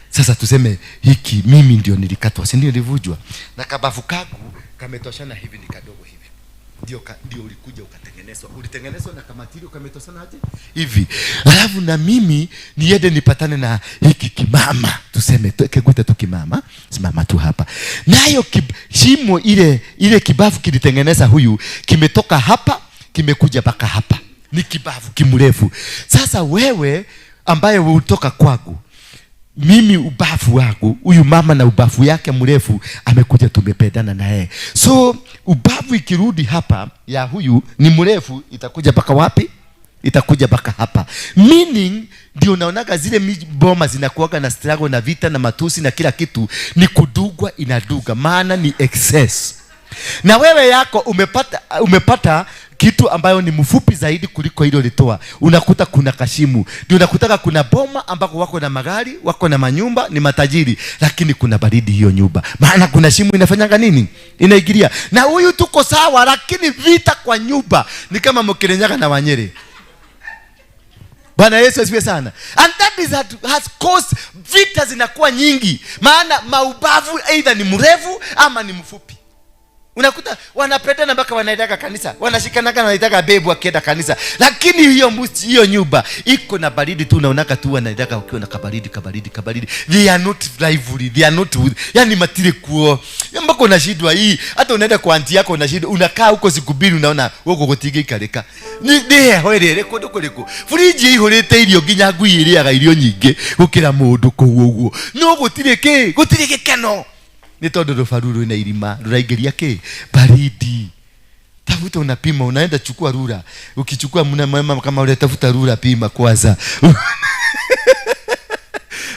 Sasa tuseme hiki mimi ndio nilikatwa, si ndio nilivujwa. Na kabavu kangu kametoshana hivi ni kadogo hivi. Ndio ulikuja ukatengenezwa. Ulitengenezwa na kamatirio kametoshana aje? Hivi. Alafu na mimi niende nipatane na hiki kimama. Tuseme kegute tu kimama, simama tu hapa. Nayo shimo ile kibavu kilitengeneza huyu, kimetoka hapa, kimekuja mpaka hapa. Ni kibavu kimrefu. Sasa wewe ambaye utoka kwangu, mimi ubafu wangu, huyu mama na ubafu yake mrefu amekuja, tumependana na yeye. So ubafu ikirudi hapa ya huyu ni mrefu, itakuja mpaka wapi? Itakuja mpaka hapa. Meaning ndio unaonaga zile boma zinakuaga na struggle na vita na matusi na kila kitu, ni kudugwa inaduga, maana ni excess. Na wewe yako umepata kitu ambayo ni mfupi zaidi kuliko hilo litoa. Unakuta kuna kashimu. Ndio unakutaka kuna boma ambako wako na magari, wako na manyumba, ni matajiri, lakini kuna baridi hiyo nyumba. Maana kuna shimu inafanyanga nini? Inaigilia. Na huyu tuko sawa, lakini vita kwa nyumba ni kama Mkirenyaga na Wanyere. Bwana Yesu asifiwe sana. And that is has caused vita zinakuwa nyingi, maana maubavu either ni mrefu ama ni mfupi. Unakuta wanapendana mpaka wanaitaka kanisa, wanashikanaga na wanaitaka bebu akienda kanisa, lakini hiyo nyumba iko na baridi tu, unaonaka tu wanaitaka ukiwa na kabaridi. They are not lively, they are not, yani matire kuo mpaka unashindwa. Hii hata unaenda kwa aunti yako unashindwa, unakaa huko siku mbili unaona woko gotige ikareka ni hoerere kodoko friji ihorete irio ginya ngui iriaga irio nyinge gukira mundu kuguo no gutire keno ni tondu rufaruru na irima ruraingeria baridi. Tafuta unapima, unaenda chukua rura, ukichukua mama kama ule tafuta rura, pima kwanza.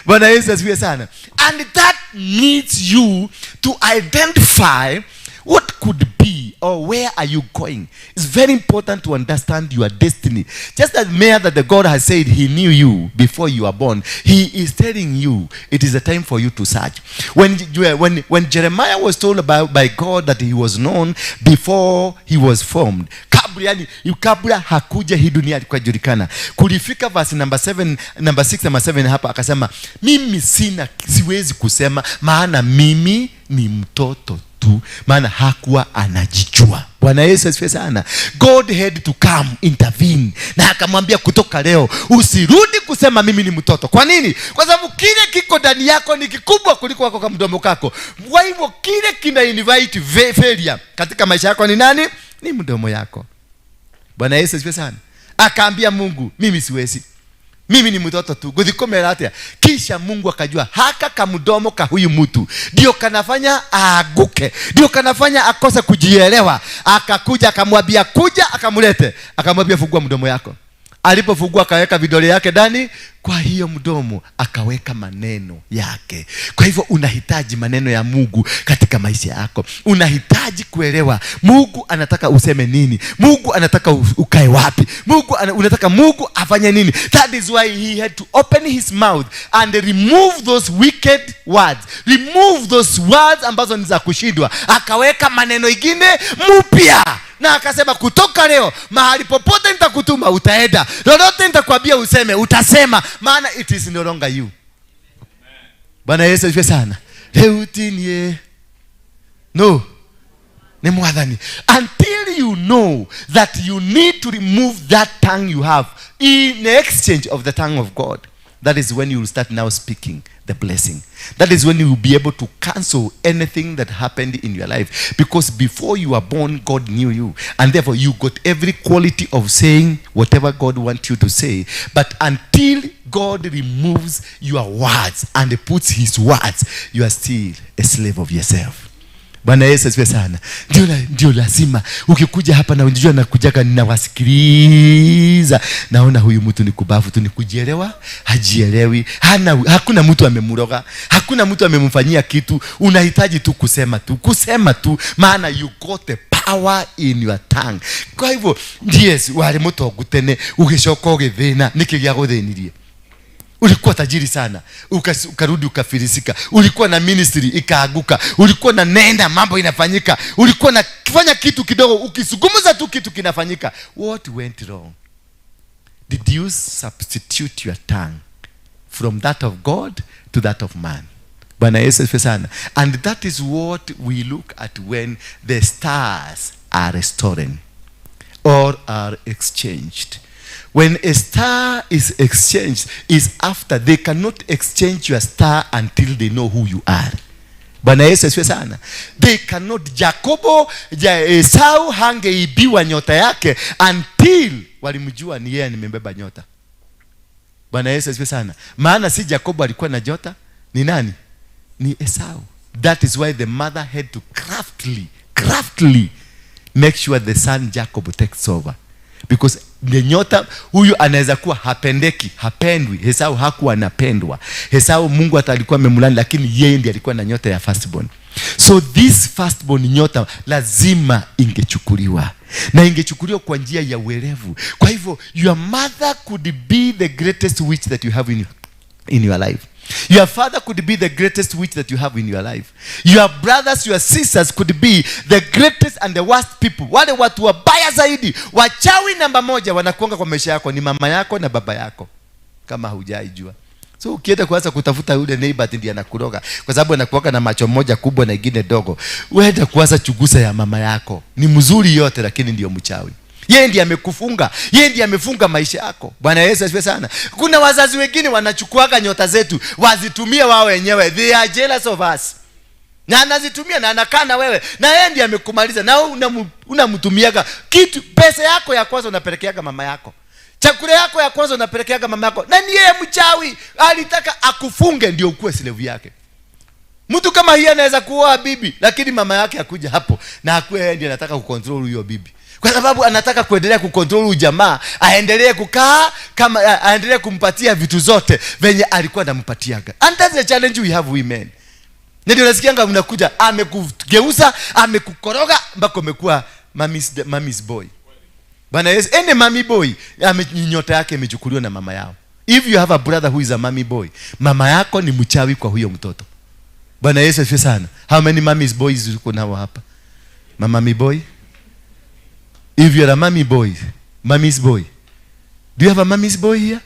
Bwana Yesu asifiwe sana. And that needs you to identify what could be or where are you going. It's very important to understand your destiny. Just as that the God has said he knew you before you were born, he is telling you it is a time for you to search. When Jeremiah was told by God that he was known before he was formed, kabla hakuja hii dunia alikuwa julikana. Kulifika verse number 6 number 7 hapa akasema mimi siwezi kusema maana mimi ni mtoto tu, maana hakuwa anajijua. Bwana Yesu asifiwe sana. God had to come intervene na akamwambia kutoka leo usirudi kusema mimi ni mtoto. Kwa nini? Kwa sababu kile kiko ndani yako ni kikubwa kuliko wako kama mdomo kako. Kwa hivyo kile kina invite failure katika maisha yako ni nani? Ni mdomo yako. Bwana Yesu asifiwe sana. Akaambia Mungu mimi siwezi, mimi ni mtoto tu. Guthikomera. Kisha Mungu akajua haka kamdomo ka huyu mtu ndio kanafanya aguke, ndio kanafanya akose kujielewa. Akakuja akamwambia kuja, akamlete, akamwambia fungua mdomo yako. Alipofungua akaweka vidole yake ndani, kwa hiyo mdomo akaweka maneno yake. Kwa hivyo unahitaji maneno ya Mungu katika maisha yako. Unahitaji kuelewa Mungu anataka useme nini, Mungu anataka ukae wapi, unataka Mungu afanye nini. That is why he had to open his mouth and remove those wicked words, remove those words ambazo ni za kushindwa, akaweka maneno ingine mpya. Na akasema kutoka leo mahali popote nitakutuma utaenda, lolote nitakwambia useme utasema, maana it is no longer you. Bwana Yesu asifiwe sana. Leutinie no ni mwadhani. Until you know that you need to remove that tongue you have in exchange of the tongue of God, that is when you will start now speaking the blessing. That is when you will be able to cancel anything that happened in your life. Because before you were born, God knew you. And therefore you got every quality of saying whatever God wants you to say. But until God removes your words and puts his words, you are still a slave of yourself. Bwana Yesu asifiwe sana. Ndio lazima ukikuja hapa na unajua nakujaga ninawasikiliza, naona huyu mtu ni kubafu tu, ni kujielewa, hajielewi, hakuna mtu amemroga, hakuna mtu amemfanyia kitu. Unahitaji tu kusema tu, maana you got the power in your tongue. Kwa hivyo yes, wale mutogu tene ugishoka ugithina nikigya guthinirie. Ulikuwa tajiri sana, ukarudi ukafilisika. Ulikuwa na ministry ikaaguka. Ulikuwa na nenda mambo inafanyika. Ulikuwa na kufanya kitu kidogo, ukisugumuza tu kitu kinafanyika. What went wrong? Did you substitute your tongue from that of God to that of man? Bwana Yesu asifiwe sana. And that is what we look at when the stars are restored or are exchanged. When a star is exchanged is after they cannot exchange your star until they know who you are. Bwana Yesu asifiwe sana. They cannot. Esau hangeibiwa nyota yake until walimjua ni yeye nimebeba nyota. Bwana Yesu asifiwe sana. Maana si Jacobo alikuwa na nyota, ni nani? Ni Esau. That is why the mother had to craftily make sure the son Jacob takes over. Because the nyota huyu anaweza kuwa hapendwi. Esau hakuwa anapendwa. Esau Mungu hata alikuwa amemlani, lakini yeye ndiye alikuwa na nyota ya firstborn. So this firstborn nyota lazima ingechukuliwa, na ingechukuliwa kwa njia ya uelevu. Kwa hivyo your mother could be the greatest witch that you have in your life. Your father could be the greatest witch that you have in your life. Your brothers, your sisters could be the greatest and the worst people. Wale watu wabaya zaidi, wachawi namba moja wanakuanga kwa maisha yako ni mama yako na baba yako, kama hujaijua. So ukienda kuanza kutafuta yule neighbor ndiye anakuroga kwa sababu anakuanga na macho moja kubwa na ingine dogo, uende kuanza chugusa ya mama yako. Ni mzuri yote lakini ndio mchawi. Yeye ndiye amekufunga, yeye ndiye amefunga maisha yako. Bwana Yesu asifiwe sana. Kuna wazazi wengine wanachukuaga nyota zetu wazitumie wao wenyewe. They are jealous of us. Na anazitumia na anakaa na wewe na yeye ndiye amekumaliza na unamtumiaga kitu. Pesa yako ya kwanza unapelekeaga mama yako, chakula yako ya kwanza unapelekeaga mama yako, na ni yeye mchawi. Alitaka akufunge ndio ukue slave yake. Mtu kama yeye anaweza kuoa bibi lakini mama yake akuja hapo na akue yeye ndiye anataka kucontrol hiyo bibi, kwa sababu anataka kuendelea kucontrol jamaa, aendelee kukaa kama aendelee kumpatia vitu zote venye alikuwa anampatiaga. And that's the challenge we have women. Ndio unasikianga unakuja amekugeuza, amekukoroga mpaka umekuwa mommy's boy. Bwana Yesu, any mommy boy nyota yake imechukuliwa na mama yao. If you have a brother who is a mommy boy, mama yako ni mchawi kwa huyo mtoto. Bwana Yesu asifiwe sana. How many mommy's boys uko nao hapa? Mommy boy? If you're a mommy boy, mommy's boy, do you have a mommy's boy here?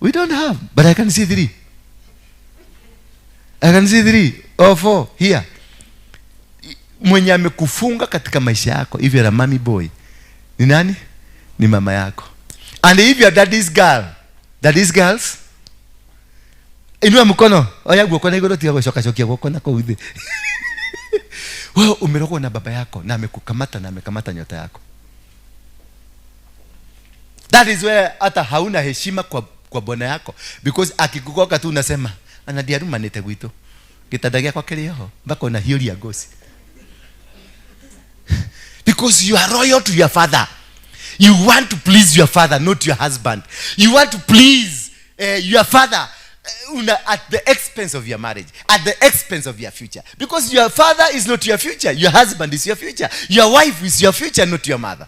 We don't have, but I can see 3. I can see 3 or 4 here. Mwenye amekufunga katika maisha yako, if you're a mommy boy, ni nani? Ni mama yako. And if you're daddy's girl, daddy's girls, inua mkono. Oya guoko na igoro tiago shoka guoko na kuudhi. Wewe umerogwa na baba yako na amekukamata na amekamata nyota yako. That is where hata hauna heshima kwa bwana yako, because akikukoka tu unasema anadiaruma nete gwito gitadagia kwa keleo mpaka na hiyo ya gosi. Because you are loyal to your father. You want to please your father, not your husband. You want to please your father at the expense of your marriage, at the expense of your future. Because your father is not your future. Your husband is your future. Your wife is your future, not your mother.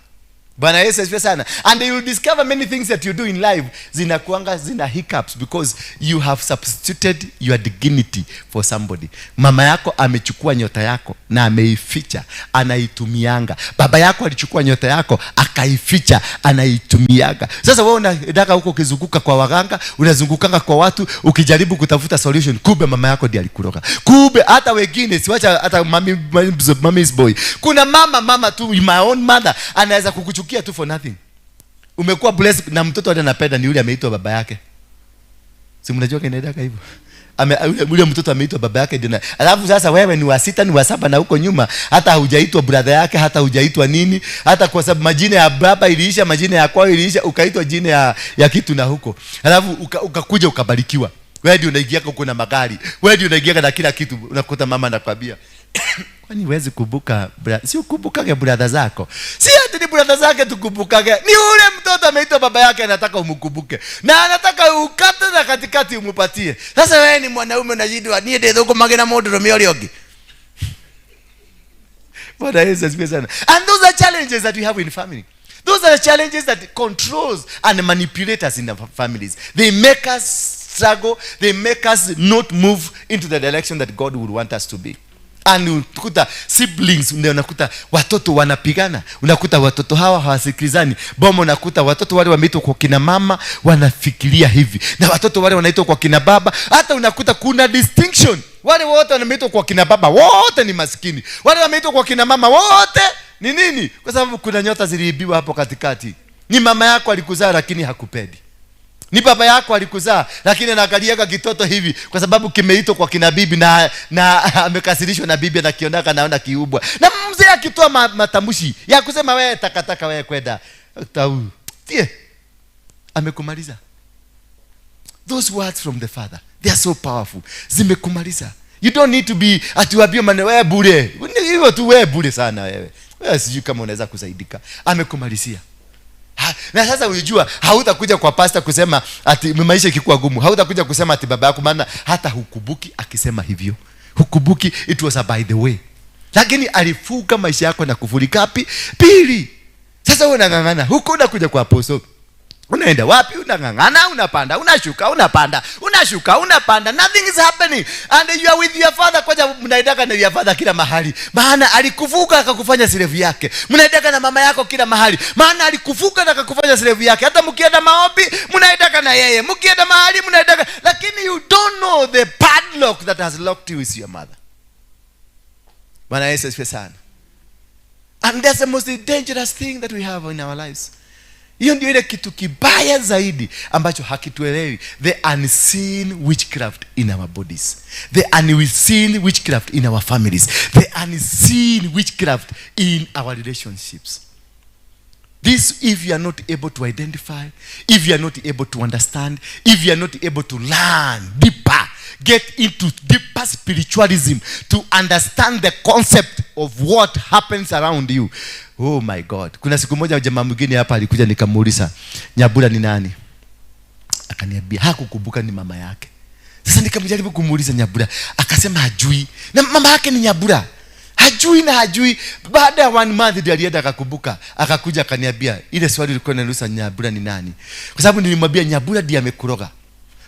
Bwana Yesu asifiwe sana. And you will discover many things that you do in life zinakuanga zina hiccups because you have substituted your dignity for somebody. Mama yako amechukua nyota yako na ameificha, anaitumianga. Baba yako alichukua nyota yako akaificha, anaitumianga. Sasa wewe unataka huko kizunguka kwa waganga, unazungukanga kwa watu ukijaribu kutafuta solution, kumbe mama yako ndiye alikuroga. Kumbe hata wengine siwacha hata mommy's boy. Kuna mama tu, my own mother, anaweza kukuchukia tu for nothing. Umekuwa blessed na mtoto anapenda ni yule ameitwa baba yake. Si mnajua kinaendaka hivyo? Yule mtoto ameitwa baba yake ndio. Alafu sasa wewe ni wa 6 ni wa 7 na huko nyuma hata hujaitwa brother yake, hata hujaitwa nini, hata kwa sababu majina ya baba iliisha, majina ya kwao iliisha, ukaitwa jina ya kitu na huko. Alafu ukakuja ukabarikiwa. Wewe ndio unaingia huko na magari. Wewe ndio unaingia na kila kitu. Unakuta mama anakwambia kwani huwezi kubuka si ukubukage brother zako? Si ati ni brother zake tukubukage, ni ule mtoto ameitwa baba yake anataka umkubuke na anataka ukate na katikati umupatie. Sasa wewe ni mwanaume unajidwa ni ndio uko magena modoro mioliogi. Bwana Yesu asifiwe sana. And those are challenges that we have in family. Those are the challenges that controls and manipulate us in our families. They make us struggle, they make us not move into the direction that God would want us to be. And unakuta siblings, unakuta watoto wanapigana, unakuta watoto hawa hawasikilizani. Bomo unakuta watoto wale wameitwa kwa kina mama wanafikiria hivi, na watoto wale wanaitwa kwa kina baba. Hata unakuta kuna distinction. Wale wote wanaitwa kwa kina baba wote ni maskini, wale wameitwa kwa kina mama wote ni nini? Kwa sababu kuna nyota ziliibiwa hapo katikati. Ni mama yako alikuzaa lakini hakupendi. Ni baba yako alikuzaa lakini anaangaliaga kitoto hivi kwa sababu kimeitwa kwa kina bibi na amekasirishwa na bibi na kionaka naona kiubwa. Na mzee akitoa matamshi ya kusema wewe takataka wewe kwenda tau. Tie. Amekumaliza. Those words from the father, they are so powerful. Zimekumaliza. You don't need to be atuambie maneno wewe bure. Hivyo tu wewe bure sana wewe. Wewe sijui kama unaweza kusaidika. Amekumalizia. Na sasa unajua hautakuja kwa pastor kusema ati maisha ikikuwa gumu. Hautakuja kusema ati baba yako, maana hata hukubuki akisema hivyo. Hukubuki, it was a by the way. Lakini alifuka maisha yako na kufuri kapi? Pili. Sasa wewe unangangana huko unakuja kwa apostle. Unaenda wapi? Unang'ang'ana, unapanda, unashuka, unapanda, unashuka, unapanda. Nothing is happening. And you are with your father. Kwa mnaendaka na your father kila mahali. Maana alikuvuka akakufanya slave yake. Mnaendaka na mama yako kila mahali. Maana alikuvuka na akakufanya slave yake. Hata mkienda maombi, mnaendaka na yeye. Mkienda mahali, mnaendaka. Lakini you don't know the padlock that has locked you with your mother. Bwana Yesu asifiwe sana. And that's the most dangerous thing that we have in our lives. Hiyo ndio ile kitu kibaya zaidi ambacho hakituelewi. The unseen witchcraft in our bodies. The unseen witchcraft in our families. The unseen witchcraft in our relationships. This, if you are not able to identify, if you are not able to understand, if you are not able to learn deeper, get into deeper spiritualism to understand the concept of what happens around you. Oh my God. Kuna siku moja jamaa mwingine hapa alikuja nikamuuliza, Nyabura ni nani? Akaniambia hakukumbuka ni mama yake. Sasa nikamjaribu kumuuliza Nyabura, akasema hajui. Na mama yake ni Nyabura. Hajui. Baada ya 1 month ndio alienda akakumbuka. Akakuja akaniambia, ile swali lilikuwa linauliza Nyabura ni nani? Kwa sababu nilimwambia Nyabura ndiye amekuroga.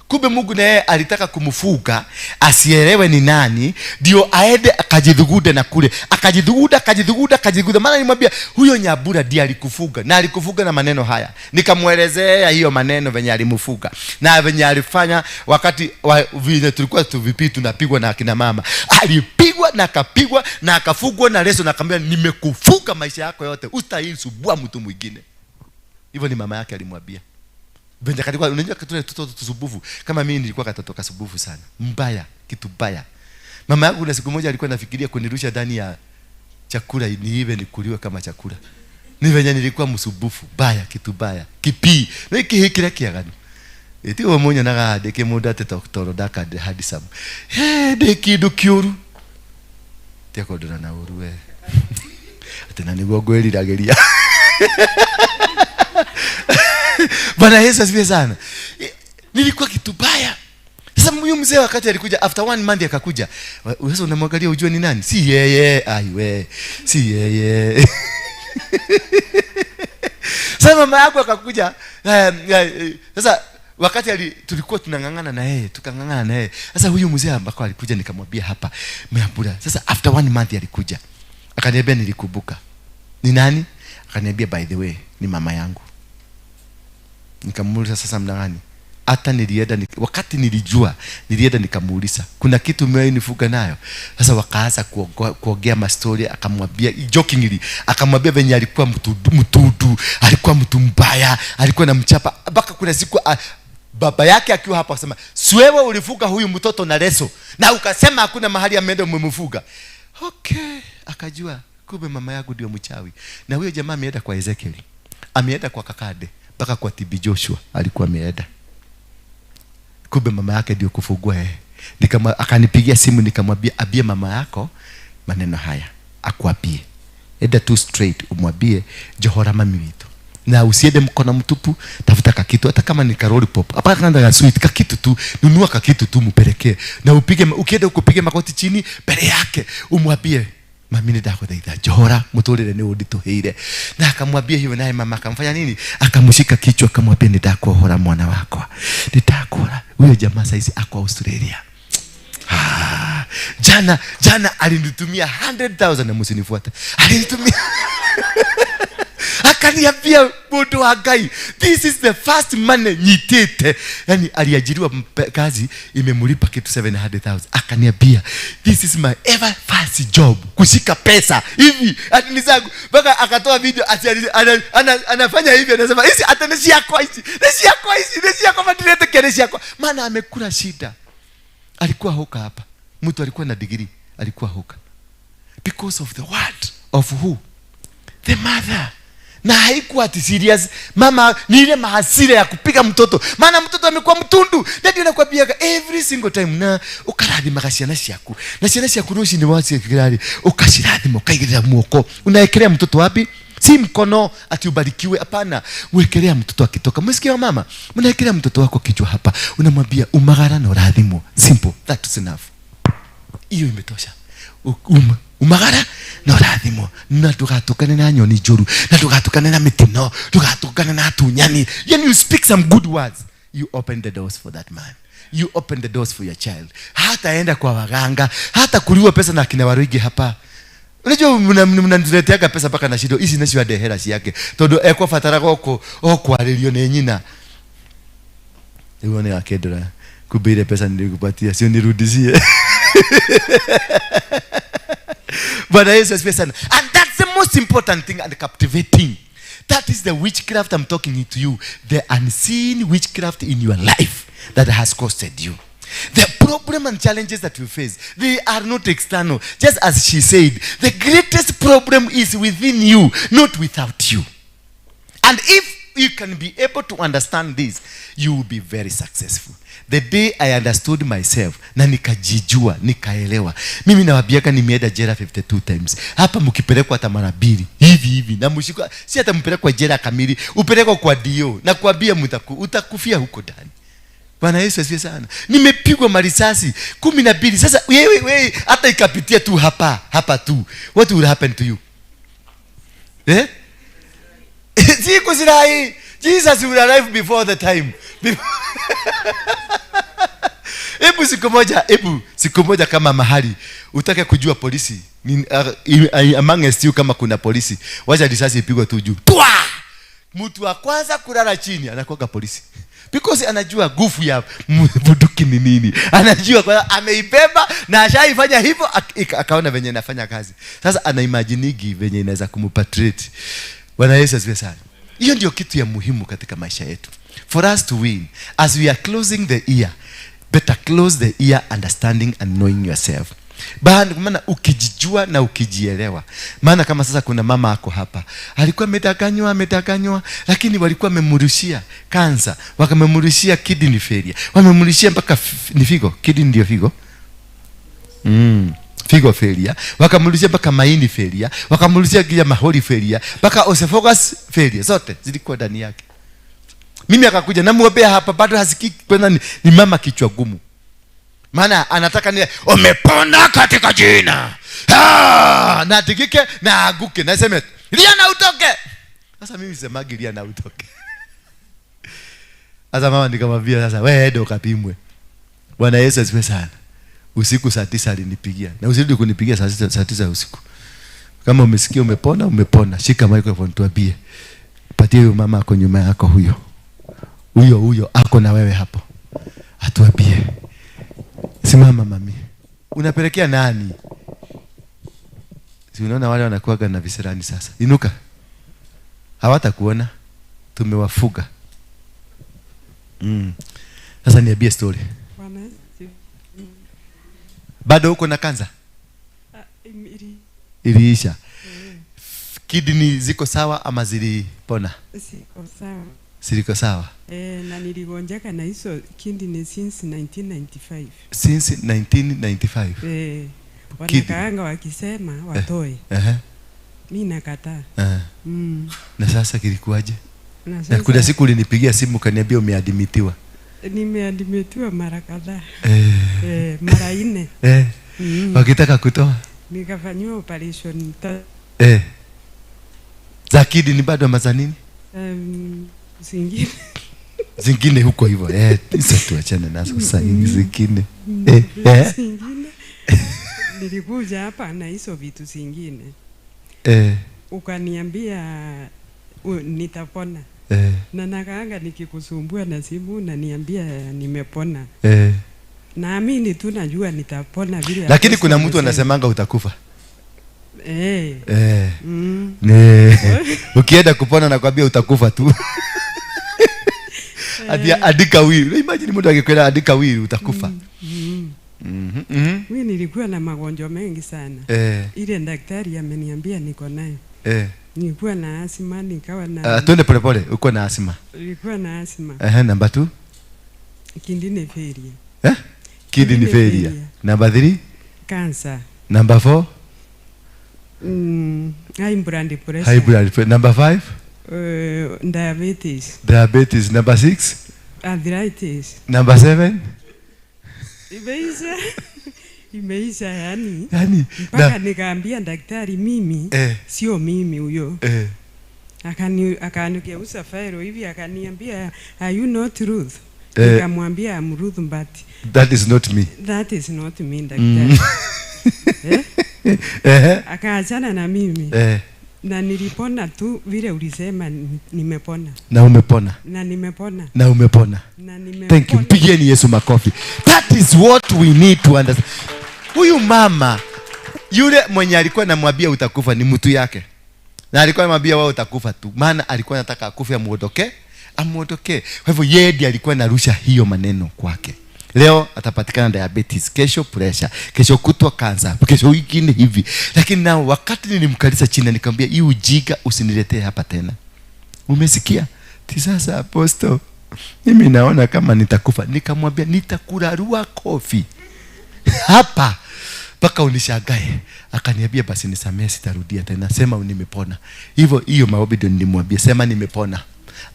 Kumbe Mungu naye alitaka kumfuga asielewe ni nani, ndio aende akajidhugude na kule. Akajidhuguda. Maana nilimwambia huyo Nyabura ndiye alikufuga. Na alikufuga na maneno haya. Nikamuelezea hiyo maneno venye alimfuga. Na venye alifanya wakati vile tulikuwa tuvipi tunapigwa na akina mama. Alipigwa na akapigwa na akafugwa na leso na akamwambia nimekufuga maisha yako yote. Utaisubua mtu mwingine. Hivyo ni mama yake alimwambia. Benda kalikuwa unajua katoto tusubufu kama mimi nilikuwa katoto kasubufu sana. Mbaya, kitu baya. Mama yangu na siku moja alikuwa anafikiria kunirusha ndani ya chakula niive nikuliwe kama chakula. Ni venye nilikuwa msubufu, baya, kitu baya. Kipi, na hiki kiagano. Eti omonyo naga deke muda te doktoro daka de hadisamu. Deki dokiuru. Teko dona na uruwe. Atena ni gogweli dageria. Bwana Yesu asifiwe sana. Nilikuwa kitu baya. Sasa huyu mzee wakati alikuja after 1 month akakuja. Sasa unamwangalia ujue ni nani? Si yeye. Aiwe. Si yeye. Sasa mama yako akakuja. Sasa wakati tulikuwa tunangangana na yeye, tukangangana na yeye. Sasa huyu mzee ambako alikuja nikamwambia hapa, Nyabura. Sasa after 1 month alikuja. Akaniambia nilikumbuka. Ni nani? Akaniambia by the way, ni mama yangu. Nikamuuliza sasa mnangani? Hata nilienda wakati nilijua nilienda nikamuuliza kuna kitu umenifuga nayo. Sasa wakaanza kuongea mastori. Akamwambia jokingly, akamwambia venye alikuwa mtudu, alikuwa mtu mbaya, alikuwa na mchapa. Mpaka kuna siku baba yake akiwa hapa akasema, "Wewe ulifuga huyu mtoto na leso na ukasema hakuna mahali ameenda umemfuga." Okay, akajua kumbe mama yangu ndio mchawi. Na huyo jamaa ameenda kwa Ezekiel, ameenda kwa Kakade, mpaka kwa TB Joshua alikuwa ameenda. Kumbe mama yake ndio kufugua yeye. Akanipigia simu nikamwambia abie mama yako maneno haya. Akuapie. Enda tu straight umwambie Johora mami wetu. Na usiende mkono mtupu, tafuta kakitu hata kama ni karoli pop. Hapa kanda ya sweet kakitu tu, nunua kakitu tu mpelekee. Na upige ukienda ukupige makoti chini mbele yake umwambie mami ndakuthaitha Johora muturire ni undituhire. Na akamwambia hivyo naye mama akamfanya nini? Akamshika kichwa akamwambia nitakuohora mwana wako. Nitakuohora. Huyo jamaa saizi ako Australia. Jana alinitumia 100,000 na msinifuata. Alinitumia akaniambia bodo wa Ngai, this is the first money nyitete. Yani aliajiriwa kazi imemlipa kitu 700,000. Akaniambia this is my ever first job, kushika pesa hivi atini zangu. Baka akatoa video anafanya hivi, anasema hizi atanesi yako hizi nesi yako madilete kenesi yako. Maana amekula shida. Alikuwa hoka hapa. Mtu alikuwa na degree, alikuwa hoka. Because of the word of who? The mother. Na haikuwa ati serious. Mama ni ile mahasira ya kupiga mtoto. Maana mtoto amekuwa mtundu. Ndio nakwambia every single time na ukaradhi makashana shaku. Na shana shaku roshi ni wasi kirari. Ukashirathi mokaigira muoko. Unaekelea mtoto wapi? Si mkono ati ubarikiwe, hapana. Uwekelea mtoto akitoka. Msikia mama? Unaekelea mtoto wako kichwa hapa. Unamwambia umagara na uradhimo. Simple. That is enough. Hiyo imetosha. umagara na rathimo na tugatukane na nyoni njuru na tugatukane na mitino tugatukane na tunyani. When you speak some good words, you open the doors for that man, you open the doors for your child. Hata enda kwa waganga, hata kuliwa pesa na kina Waruigi hapa. Unajua mnanileteaga pesa paka na shido hizi nasi wade hela yake todo ekwa fatara goko okwarelio ne nyina ione akedra kubire pesa nilikupatia sio nirudizie. But Jesus is person, and that's the most important thing and captivating. That is the witchcraft I'm talking to you, the unseen witchcraft in your life that has costed you. The problem and challenges that you face, they are not external. Just as she said, the greatest problem is within you, not without you. And if you can be able to understand this, you will be very successful. The day I understood myself, na nikajijua, nikaelewa. Mimi nawabiaka nimeenda jela 52 times. Hapa mkipelekwa hata mara 2. Hivi. Na mshikwa, si hata mpelekwa jela kamili, upelekwa kwa dio. Na kuambia utakufia huko ndani. Bwana Yesu asifiwe sana. Nimepigwa marisasi 12. Sasa wewe hata ikapitia tu hapa tu. What will happen to you? Siku zirai. Jesus will arrive before the time. Siku moja kama mahali utake kujua polisi among us you, kama kuna polisi wacha risasi ipigwe tu juu. Mtu wa kwanza kulala chini anakuwa polisi. Because anajua nguvu ya bunduki ni nini. Anajua kwa ameibeba na ashaifanya hivyo akaona venye inafanya kazi. Sasa anaimaginigi venye inaweza kumupatrate. Bwana Yesu asifiwe sana. Hiyo ndio kitu ya muhimu katika maisha yetu. For us to win, as we are closing the ear, better close the ear understanding and knowing yourself. Maana ukijijua na ukijielewa. Maana kama sasa kuna mama ako hapa, alikuwa amedanganywa, lakini walikuwa wamemrushia kansa, wakamemrushia kidney failure, wamemrushia mpaka ni figo, kidney ndio figo. Figo failure, wakamrushia mpaka maini failure, wakamrushia kia mahori failure, mpaka esophagus failure, zote zilikuwa ndani yake. Mimi akakuja na muombea hapa, bado hasikii kwenda ni mama kichwa gumu. Maana anataka ni umepona katika jina. Na atikike na aguke na sema lia na utoke. Sasa mimi semagi lia na utoke. Sasa mama nikamwambia sasa wewe ndio kapimwe. Bwana Yesu asifiwe sana. Usiku saa 9 alinipigia. Na usirudi kunipigia saa 9 usiku. Kama umesikia umepona. Shika microphone tuambie. Patie huyo mama ako nyuma yako huyo ako na wewe hapo. Atuambie. Simama mami. Unapelekea nani? Si unaona wale wanakuaga na visirani sasa. Inuka. Hawatakuona. Tumewafuga. Sasa niambie story. Bado uko na kansa? Iliisha. Kidney ziko sawa ama zilipona? Ziko sawa. Ziko sawa. Na niligonjeka na hizo kidney since 1995. Since 1995. Wanakaanga wakisema watoe. Mimi nakataa. Na sasa kilikuaje? Na kuna siku ulinipigia simu kaniambia umeadmitiwa. Nimeadmitiwa mara kadhaa. Mara 4. Wakitaka kutoa? Nikafanywa operation. Za kidney bado ama nini? Zingine huko hivyo. Sasa tuachane nazo sasa zingine. Nilikuja hapa na hizo vitu zingine. Ukaniambia nitapona. Na nakaanga nikikusumbua na simu na niambia nimepona. Naamini tu najua nitapona vile. Lakini kuna mtu anasemanga utakufa. Ukienda kupona nakwambia utakufa tu. Andika wili. Imagine mtu akikwenda andika wili utakufa. Mimi nilikuwa na magonjwa mengi sana. Ile daktari ameniambia niko nayo. Nilikuwa na asima, nikawa na twende pole uko na asima. Nilikuwa na asima. Number 2? Kidney failure. Kidney failure. Number 3? Cancer. Number 4? High blood pressure. High blood pressure. Number 5? Diabetes. Diabetes. Number 6? Arthritis. Number 7? Ibeisa. imeisha yani na mpaka nikaambia daktari mimi sio mimi huyo. Akanigeuza failo hivi akaniambia are you not Ruth? Nikamwambia I'm Ruth but that is not me. That is not me daktari. Akaachana na mimi. Na nilipona tu vile ulisema nimepona. Na umepona. Na nimepona. Na umepona. Na nimepona. Thank you. Pigeni Yesu makofi. That is what we need to understand. Huyu mama yule mwenye alikuwa anamwambia utakufa ni mtu yake. Na alikuwa anamwambia wewe utakufa tu. Maana alikuwa anataka akufe amuondoke. Kwa hivyo yeye ndiye alikuwa anarusha hiyo maneno kwake. Leo atapatikana diabetes, kesho pressure, kesho kutwa cancer, kesho wiki hivi. Lakini nao wakati nilimkalisha chini nikamwambia hii ujinga usiniletee hapa tena. Umesikia? Sasa apostle, mimi naona kama nitakufa. Nikamwambia nitakurarua kofi hapa mpaka unishangae. Akaniambia basi nisamee, sitarudia tena. Sema nimepona. Hivyo hiyo maombi ndio nilimwambia, sema nimepona.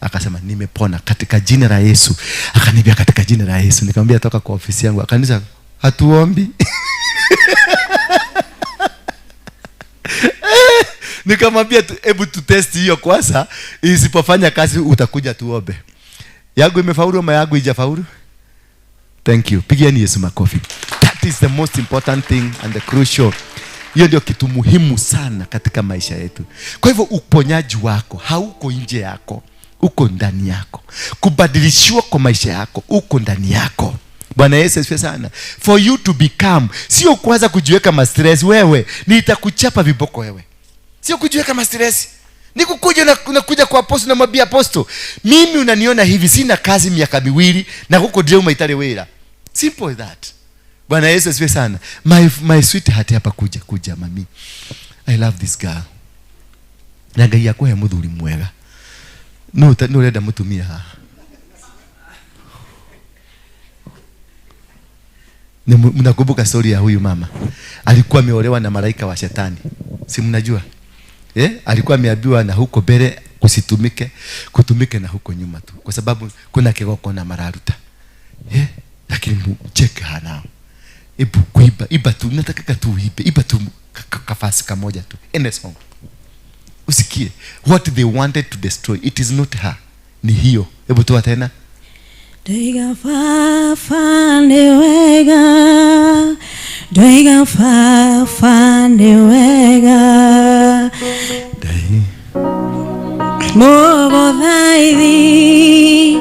Akasema nimepona katika jina la Yesu. Akaniambia katika jina la Yesu. Nikamwambia toka kwa ofisi yangu. Akaniza hatuombi. Nikamwambia hebu tu test hiyo kwanza, isipofanya kazi utakuja tuombe. Yangu imefaulu ama yangu haijafaulu? Thank you. Pigieni Yesu makofi. That is the most important thing and the crucial. Hiyo ndio kitu muhimu sana katika maisha yetu. Kwa hivyo uponyaji wako hauko nje yako, uko ndani yako. Kubadilishiwa kwa maisha yako uko ndani yako. Bwana Yesu asifiwe sana. For you to become, sio kwanza kujiweka ma stress wewe, nitakuchapa viboko wewe. Sio kujiweka ma stress. Nikukuja na kuja kwa apostle na mwambia apostle, mimi unaniona hivi sina kazi miaka 2 na huko ndio umaitare wera. Simple that. Bwana Yesu asifiwe sana. My sweetheart hapa kuja mami. I love this girl. Na ngai yako he muthuri mwega. No reda mutumia ha. Mnakumbuka story ya huyu mama? Alikuwa ameolewa na malaika wa shetani. Si mnajua? Alikuwa ameambiwa na huko mbele kutumike na huko nyuma tu. Kwa sababu kuna kigoko na mararuta. Lakini cheka hanao. Ebu kuiba tu, nataka tu iba tu kafasi kamoja tu. Ende song. Usikie. What they wanted to destroy, it is not her. Ni hiyo. Ebu tuwa tena. Dega fa newega. Dega fa newega. Mogo thaithi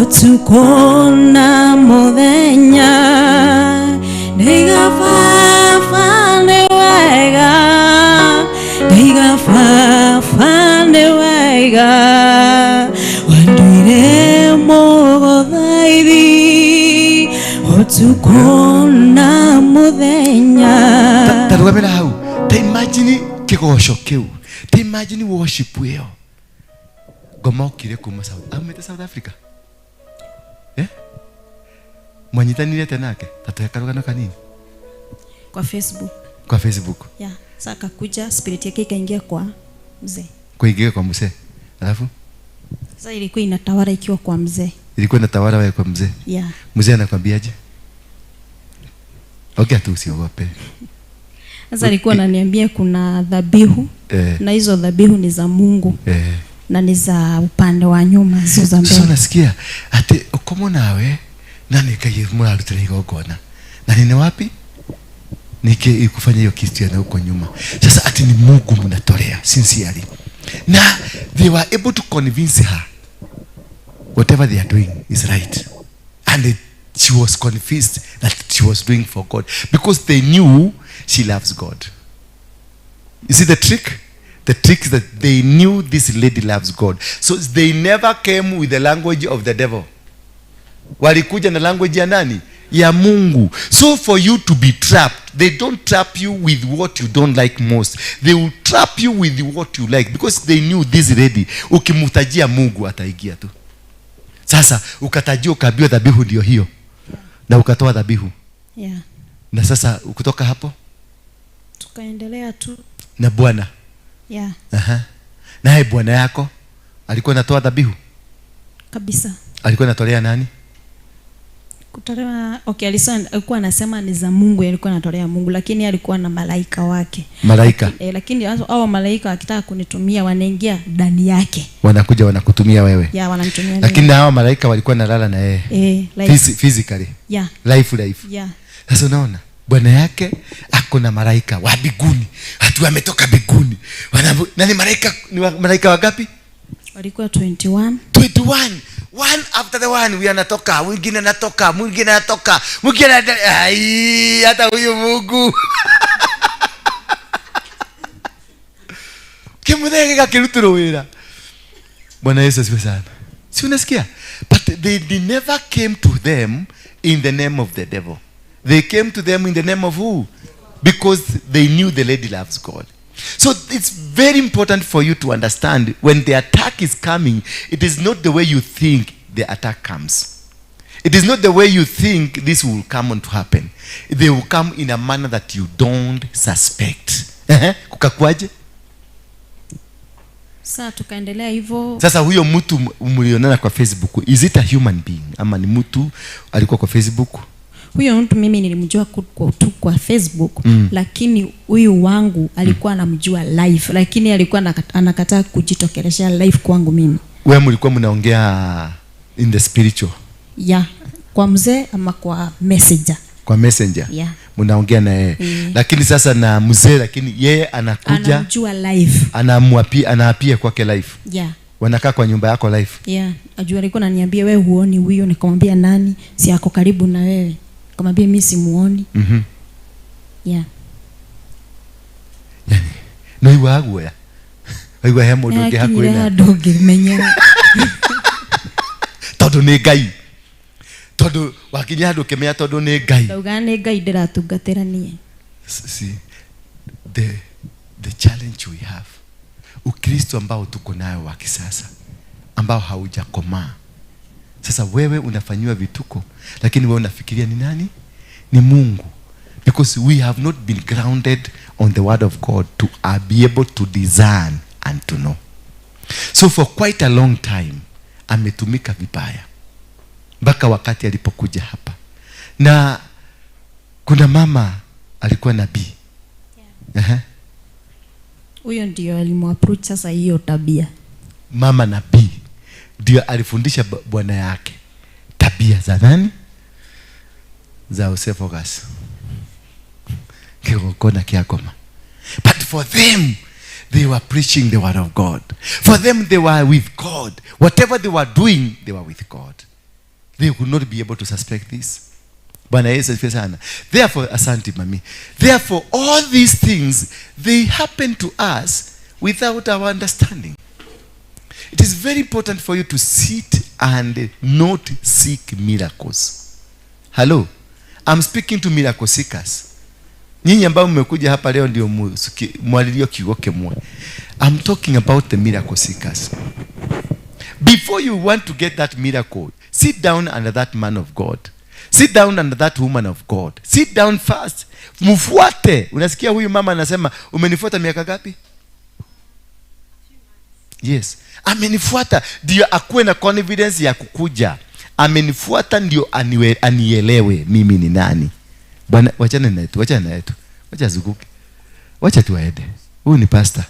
otukona muthenya. Dega fa newega. Dega fa newega. Wanduire mogo thaithi otukona muthenya. Tarugamira hau. Ta imagine kigosho kiu. Ta imagine worship weo. Gomokire kuma South Africa. Mwanyitanire tenake tatoekarugana kanini kwa Facebook. Kwa Facebook. Yeah, saka kuja spirit yake ikaingia kwa mzee. Kuingia kwa mzee. Alafu sasa ilikuwa inatawala ikiwa kwa mzee. Ilikuwa inatawala wewe kwa mzee. Yeah. Mzee anakwambiaje? Okay, tu usiogope. Sasa alikuwa ananiambia kuna dhabihu na hizo dhabihu ni za Mungu. Na ni za upande wa nyuma, sio za mbele. Sasa nasikia ati ukomo nawe nani kaye mwarutira igogona. Na ni wapi? Niki kufanya hiyo kitu ya huko nyuma. Sasa ati ni Mungu mnatolea sincerely. Na they were able to convince her whatever they are doing is right. And she was convinced that she was doing for God because they knew she loves God. You see the trick? The trick is that they knew this lady loves God. So they never came with the language of the devil. Walikuja na language ya nani? Ya Mungu. So for you to be trapped, they don't trap you with what you don't like most. They will trap you with what you like because they knew this lady. Ukimtajia Mungu ataigia tu. Sasa ukatajia ukaambiwa dhabihu ndio hiyo. Na ukatoa dhabihu. Yeah. Na sasa kutoka hapo tukaendelea tu na Bwana. Yeah. Naye bwana yako alikuwa anatoa dhabihu? Kabisa. Alikuwa anatolea nani? Kutolewa, okay, alikuwa anasema ni za Mungu, alikuwa anatolea Mungu, lakini alikuwa na malaika wake. Malaika. Lakini hao malaika wakitaka kunitumia wanaingia ndani yake. Wanakuja wanakutumia wewe. Yeah, wananitumia. Lakini hao malaika walikuwa nalala na yeye. Physically. Yeah. Life. Yeah. Sasa unaona? Bwana yake ako na malaika wa biguni. Watu wametoka biguni. Nani malaika wangapi? Walikuwa 21. 21. One after the one, we anatoka, mwingine anatoka, mwingine anatoka, mwingine ai, hata huyu Mungu. Kimudhege kakiruturo wira. Bwana Yesu asifiwe sana. Si unasikia? But they never came to them in the name of the devil. They came to them in the name of who? Because they knew the lady loves God. So it's very important for you to understand when the attack is coming, it is not the way you think the attack comes. It is not the way you think this will come on to happen. They will come in a manner that you don't suspect. Kukakuaje? Sasa tukaendelea hivyo. Sasa huyo mtu mlionana kwa Facebook, is it a human being ama ni mtu alikuwa kwa Facebook? Huyo mtu mimi nilimjua kwa Facebook, lakini huyu wangu alikuwa anamjua live, lakini alikuwa anakataa kujitokelezea live kwangu mimi. Wewe mlikuwa mnaongea in the spiritual? Yeah, kwa mzee ama kwa messenger? Kwa messenger. Yeah. Mnaongea na yeye. Lakini sasa na mzee, lakini yeye anakuja anamjua live. Anaapia kwake live. Yeah. Wanakaa kwa nyumba yako live. Yeah. Ajua alikuwa ananiambia wewe huoni huyo, nikamwambia nani? Si yako karibu na wewe. Nikamwambia mimi simuoni. Yeah. Yani, no iwagu ya. Iwagu ya mundu ngi hakuina. Ya doge menyera. Tondu ni Ngai. Tondu wakinya andu kimenya tondu ni Ngai. Ndauga ni Ngai ndiratungatira nie. See, the challenge we have. Ukristo ambao tuko nayo wa kisasa ambao haujakomaa. Sasa wewe unafanywa vituko, lakini wewe unafikiria ni nani? Ni Mungu. Because we have not been grounded on the word of God to be able to discern and to know. So for quite a long time ametumika vibaya mpaka wakati alipokuja hapa. Na kuna mama alikuwa nabii. Huyo ndio alimwaproach sasa hiyo tabia. Mama nabii ndio alifundisha bwana yake tabia za nani? Za Usefogas. Kigokona kiakoma. But for them they were preaching the word of God. For them they were with God. Whatever they were doing, they were with God. They could not be able to suspect this. Bwana Yesu asifiwe sana. Therefore, asante mami. Therefore, all these things, they happen to us without our understanding. It is very important for you to sit and not seek miracles. Hello? I'm speaking to miracle seekers. Nyinyi ambao mmekuja hapa leo ndio mwalilio kigoke mwe. I'm talking about the miracle seekers. Before you want to get that miracle, sit down under that man of God. Sit down under that woman of God. Sit down first. Mfuate. Unasikia huyu mama anasema umenifuata miaka ngapi? Yes. Amenifuata ndio akuwe na confidence ya kukuja. Amenifuata ndio anielewe mimi ni nani. Bwana wachana na yetu, wachana na yetu. Wacha zunguke. Wacha tuaende. Huyu ni pastor.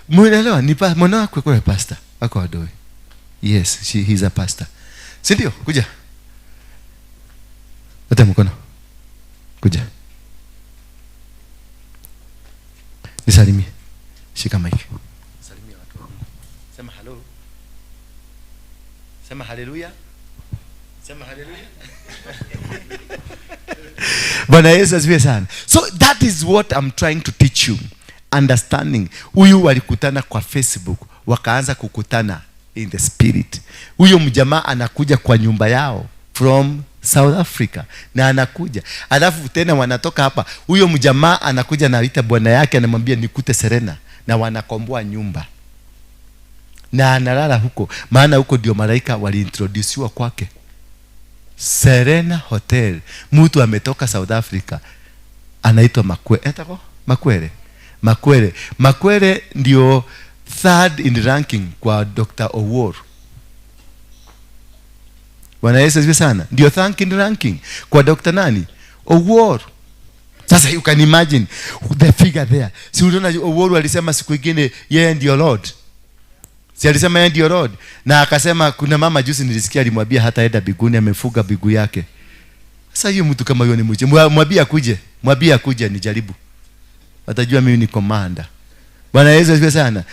Muelewa ni mwana wako kwa pastor. Wako adoi. Yes, he's a pastor. Si ndio? Kuja. Leta mkono. Kuja. Nisalimie. Shika mic. Salimia watu wangu. Sema hello. Sema haleluya. Sema haleluya. Bwana Yesu asifiwe sana. So that is what I'm trying to teach you. Understanding. Huyu walikutana kwa Facebook, wakaanza kukutana in the spirit. Huyo mjamaa anakuja kwa nyumba yao from South Africa na anakuja. Alafu tena wanatoka hapa. Huyo mjamaa anakuja na ita bwana yake anamwambia nikute Serena na wanakomboa nyumba. Na analala huko maana huko ndio malaika waliintroduciwa kwake. Serena Hotel. Mtu ametoka South Africa anaitwa Makwere ndio third in ranking kwa Dr. Owor. Bwana Yesu asifiwe sana. Ndio thanking ranking kwa Dr. nani? Owuor. Sasa you can imagine the figure there. Si unaona Owuor alisema siku nyingine yeye ndio Lord. Si alisema yeye ndio Lord. Na akasema kuna mama juzi nilisikia alimwambia hata enda biguni amefuga bigu yake. Sasa hiyo mtu kama hiyo ni mje. Mwambie akuje nijaribu. Atajua mimi ni commander. Bwana Yesu asifiwe sana.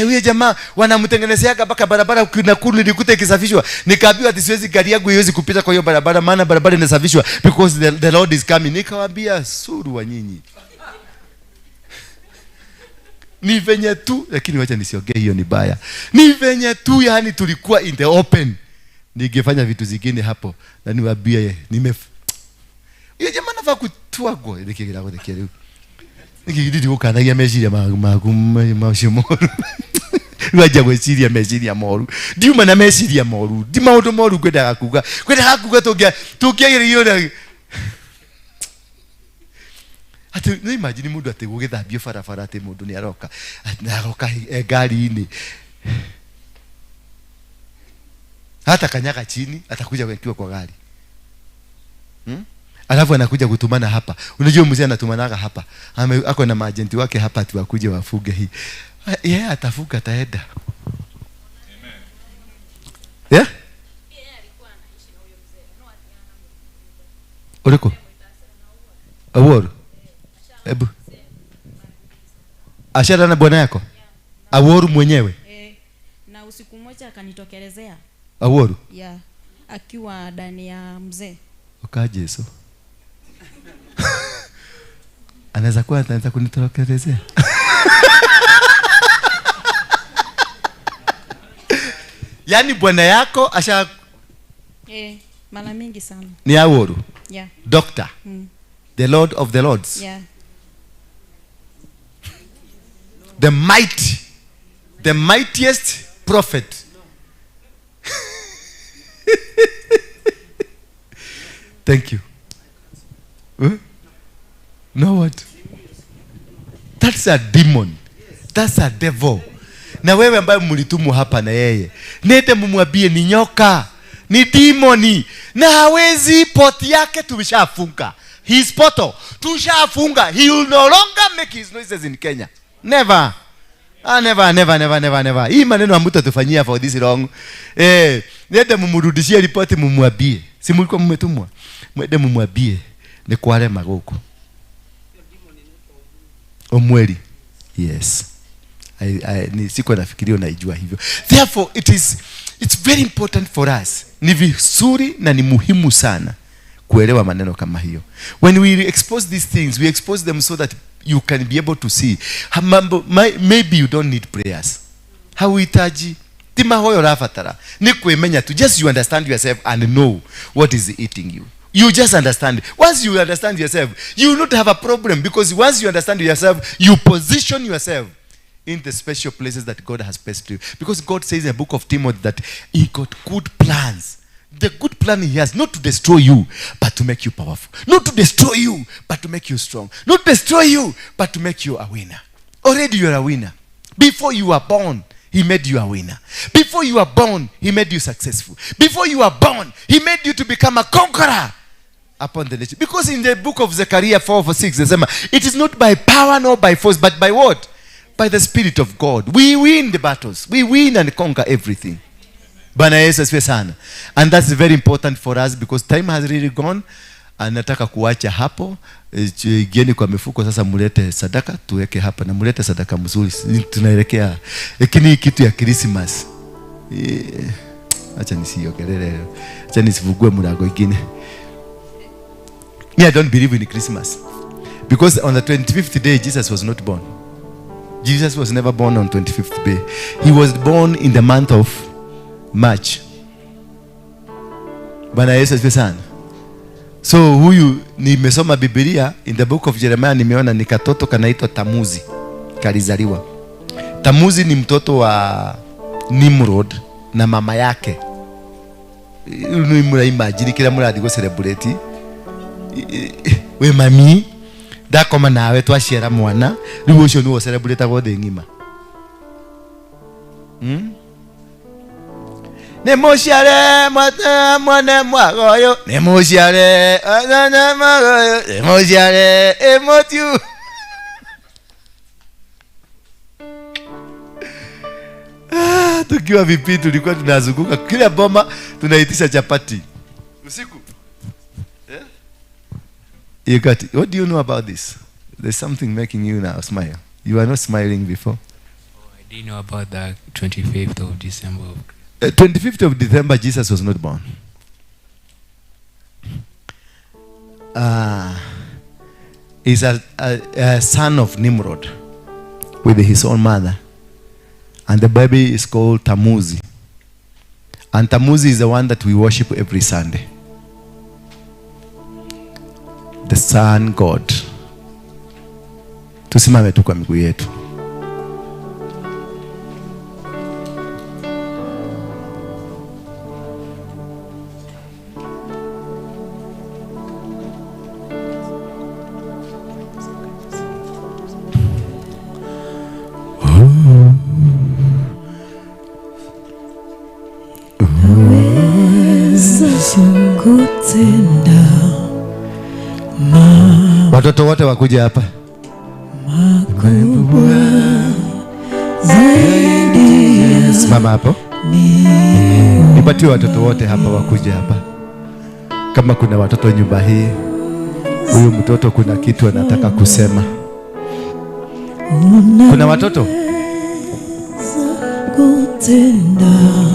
Huyo jamaa wanamtengenezeaga mpaka barabara Nakuru nilikuta ikisafishwa. Nikaambiwa ati siwezi gari yangu iwezi kupita kwa hiyo barabara maana barabara inasafishwa because the Lord is coming. Nikawaambia suru wa nyinyi. Ni venye tu, lakini wacha nisiongee hiyo ni baya. Ni venye tu yani tulikuwa in the open. Ningefanya vitu zingine hapo na niwaambie hiyo jamaa anafaa kutua go nikigira kwa kile. Nikididi ukanagia meshiria mashomoru. Waje gweciria meshiria moru. Ndiuma na meshiria moru. Ndi maundu moru kwenda kuga tukia hiyo na ati no imagine mundu ati gugithambio barabara ati mundu ni aroka gari-ini hata kanyaga chini atakuja kuwekiwa kwa gari. Alafu anakuja kutumana hapa. Unajua mzee anatumanaga hapa. Ako na maagenti wake hapa tu wakuje wafuge hii. Yeye atafuga ataenda. Amen. Yeah? Yeye alikuwa anaishi na huyo mzee. No atiana. Uliko? Owuor. Ebu. Ashara na bwana yako? Owuor mwenyewe? Na usiku mmoja akanitokelezea. Owuor? Yeah. Akiwa ndani ya mzee. Ukaje Yesu? Anaweza kuwa ataanza kunitorokelezea. Yaani bwana yako asha mara mingi sana. Ni Owuor? Yeah. Doctor. The Lord of the Lords. Yeah. The mightiest prophet. Thank you. No what? That's a demon. That's a devil. Na wewe ambaye mlitumu hapa na yeye, nende mumwambie ni nyoka, ni demoni, na hawezi poti yake tumeshafunga. His portal tushafunga. He will no longer make his noises in Kenya. Never. Never. Hii maneno ambayo tutafanyia for this long. Nende mumrudishie ripoti mumwambie. Si mlikuwa mmetumwa? Mwende mumwambie ni kwale magoko. Omweli. Yes. Ni siko nafikiria unaijua hivyo. Therefore it's very important for us. Ni vizuri na ni muhimu sana kuelewa maneno kama hiyo. When we expose these things, we expose them so that you can be able to see. Maybe you don't need prayers. Hauhitaji tima hoyo rafatara. Ni kuimenya tu. Just you understand yourself and know what is eating you. You just understand. Once you understand yourself, you will not have a problem, because once you understand yourself, you position yourself in the special places that God has placed you. Because God says in the book of Timothy that he got good plans. The good plan he has, not to destroy you, but to make you powerful. Not to destroy you, but to make you strong. Not to destroy you, but to make you a winner. Already you are a winner. Before you were born, he made you a winner. Before you were born, he made you successful. Before you were born, he made you to become a conqueror upon the nation. Because in the book of Zechariah 4:6, it is not by power nor by force, but by what? By the Spirit of God. We win the battles. We win and conquer everything. Bwana Yesu asifiwe sana. And that's very important for us, because time has really gone. Anataka kuacha hapo. Geni kwa mifuko sasa, mulete sadaka tuweke hapa, na mulete sadaka mzuri. Tunaelekea lakini kitu ya Christmas. Acha nisiogelele. Acha nisivugue mlango mwingine. I don't believe in Christmas, because on the 25th day Jesus was not born. Jesus was never born on 25th day. He was born in the month of March. Bwana Yesu asifiwe sana. So huyu nimesoma Biblia in the book of Jeremiah, nimeona ni katoto kanaitwa Tamuzi kalizaliwa. Tamuzi ni mtoto wa Nimrod na mama yake. Imagine kila muradi go celebrate we mami ndakoma nawe twashera mwana riu ucio ni wo celebrate go thi ngima. Nemoshare mwana mwagoyo. Nemoshare mwana mwagoyo. Nemoshare emotiu. Tukiwa vipi tulikuwa tunazunguka kila boma tunaitisha chapati usiku. Yeah? You got it. What do you know about this? There's something making you now smile. You are not smiling before. Oh, I didn't know about the 25th of December. 25th of December, Jesus was not born. He's a son of Nimrod with his own mother. And the baby is called Tamuzi. And Tamuzi is the one that we worship every Sunday. The Sun God. Tusimame tu kwa miguu yetu. Watoto wote wakuja hapa. Simama hapo. Nipatie watoto wote hapa wakuja hapa. Kama kuna watoto nyumba hii, huyu mtoto kuna kitu anataka kusema. Kuna watoto?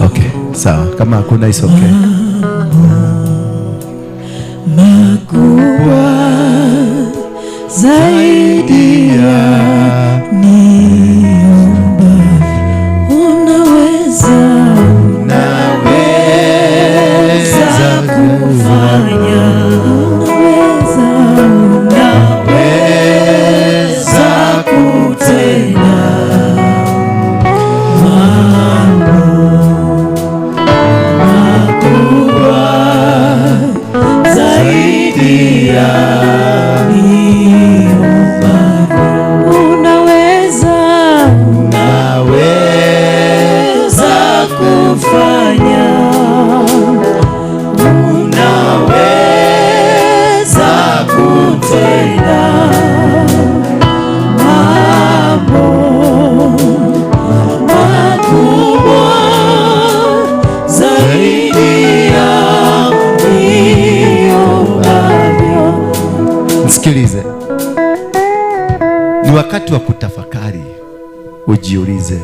Okay, sawa. Kama hakuna is okay. Makubwa zaidi ya niomba, unaweza kufanya, unaweza kutenda mambo makubwa zaidi ya Sikilize. Ni wakati wa kutafakari. Ujiulize,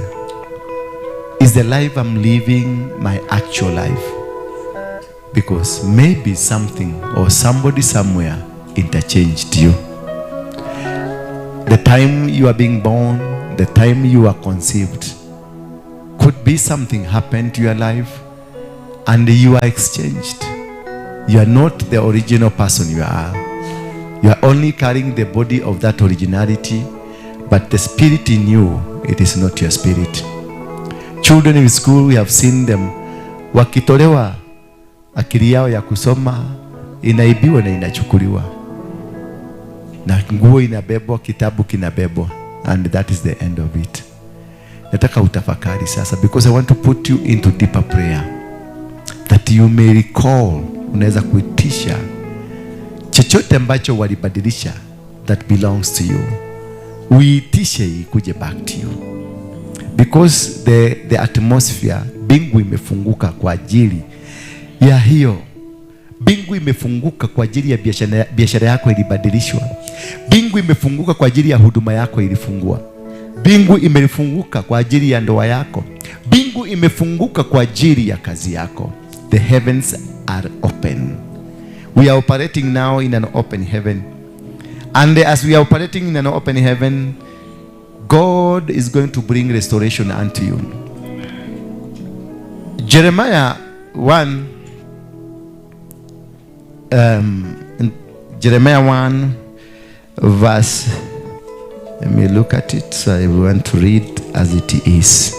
is the life I'm living my actual life? Because maybe something or somebody somewhere interchanged you. The time you are being born, the time you are conceived, could be something happened to your life and you are exchanged. You are not the original person you are. You are only carrying the body of that originality, but the spirit in you, it is not your spirit. Children in school, we have seen them wakitolewa, akili yao ya kusoma inaibiwa na inachukuliwa, na nguo inabebwa, kitabu kinabebwa, and that is the end of it. Nataka utafakari sasa, because I want to put you into deeper prayer that you may recall. Unaweza kuitisha chochote ambacho walibadilisha that belongs to you, uitishe ikuje back to you, because the atmosphere, bingu imefunguka kwa ajili ya hiyo. Bingu imefunguka kwa ajili ya biashara yako ilibadilishwa. Bingu imefunguka kwa ajili ya huduma yako ilifungua. Bingu imefunguka kwa ajili ya ndoa yako. Bingu imefunguka kwa ajili ya kazi yako. The heavens are open. We are operating now in an open heaven. And as we are operating in an open heaven, God is going to bring restoration unto you. Jeremiah 1, Jeremiah 1 verse, let me look at it, so I want to read as it is.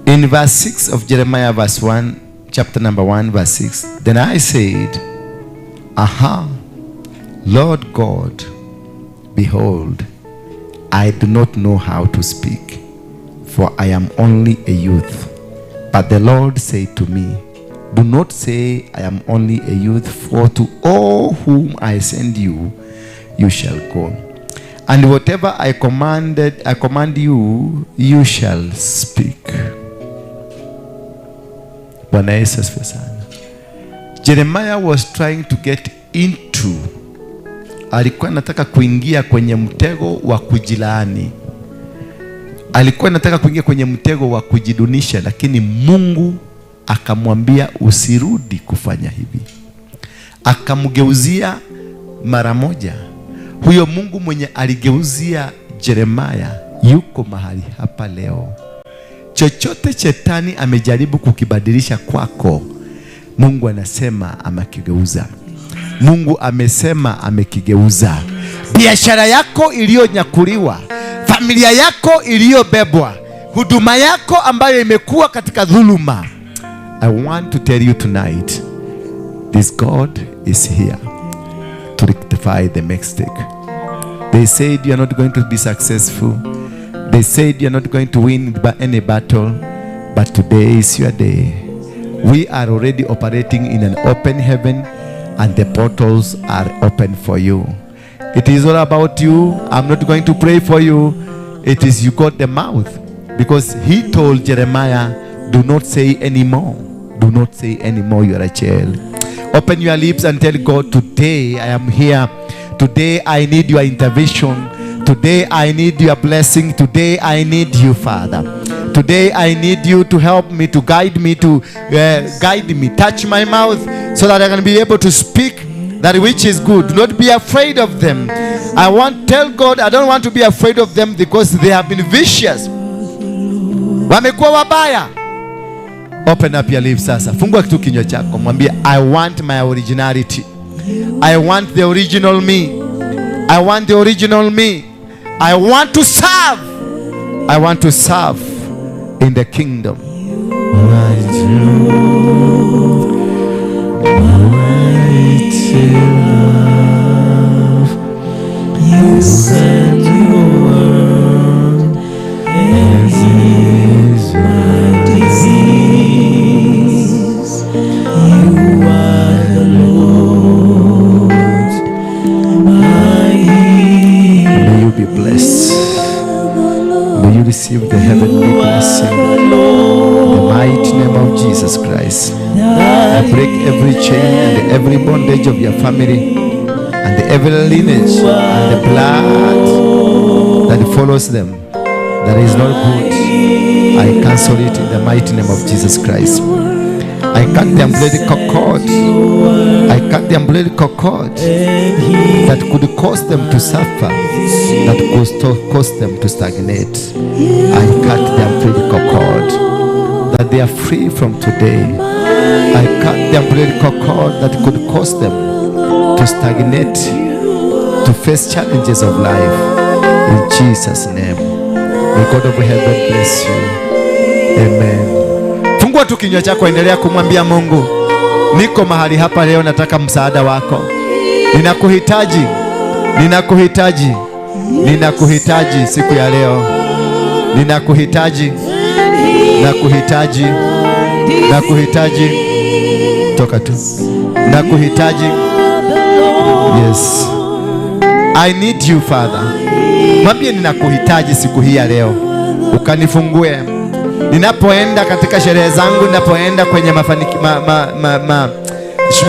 In verse 6 of Jeremiah verse 1, chapter number 1 verse 6, then I said, Aha, Lord God, behold, I do not know how to speak, for I am only a youth. But the Lord said to me, do not say I am only a youth, for to all whom I send you, you shall go. And whatever I command you, you shall speak. Bwana Yesu asifiwe sana. Jeremiah was trying to get into, alikuwa anataka kuingia kwenye mtego wa kujilaani. Alikuwa anataka kuingia kwenye mtego wa kujidunisha, lakini Mungu akamwambia usirudi kufanya hivi. Akamgeuzia mara moja. Huyo Mungu mwenye aligeuzia Jeremiah yuko mahali hapa leo. Chochote shetani amejaribu kukibadilisha kwako, Mungu anasema amekigeuza. Mungu amesema amekigeuza. Biashara yako iliyonyakuliwa, familia yako iliyobebwa, huduma yako ambayo imekuwa katika dhuluma, I want to tell you tonight, this God is here to rectify the mistake. They said you are not going to be successful. They said you are not going to win any battle, but today is your day. We are already operating in an open heaven, and the portals are open for you. It is all about you. I'm not going to pray for you. It is you got the mouth, because he told Jeremiah, do not say anymore. Do not say anymore, you are a child. Open your lips and tell God, today I am here. Today I need your intervention. Today I need your blessing. Today I need you, Father. Today I need you to help me, to guide me, touch my mouth so that I can be able to speak that which is good. Do not be afraid of them. Tell God, I don't want to be afraid of them because they have been vicious. Wamekuwa wabaya. Open up your lips sasa. Fungua kitu kinywa chako. Mwambie, I want my originality. I want the original me. I want the original me. I want to serve. I want to serve in the kingdom. You send your word and heals my disease. You are the Lord, my healer. May you be blessed. May you receive the heavenly blessing. In the mighty name of Jesus Christ. I break every chain and every bondage of your family, and every lineage and the blood that follows them that is not good, I cancel it in the mighty name of Jesus Christ. I cut the umbilical cord. I cut the umbilical cord that could cause them to suffer, that could cause them to stagnate. I cut the umbilical cord that they are free from today. I cut the umbilical cord that could cause them to stagnate, to face challenges of life. In Jesus' name, may God of heaven bless you. Amen. Fungua tu kinywa chako, endelea kumwambia Mungu, niko mahali hapa leo, nataka msaada wako. Ninakuhitaji, ninakuhitaji, ninakuhitaji siku ya leo. Ninakuhitaji, nakuhitaji, nakuhitaji. Toka tu. Nakuhitaji. Yes. I need you, Father. Mwambie ninakuhitaji siku hii ya leo. Ukanifungue. Ninapoenda katika sherehe zangu, ninapoenda kwenye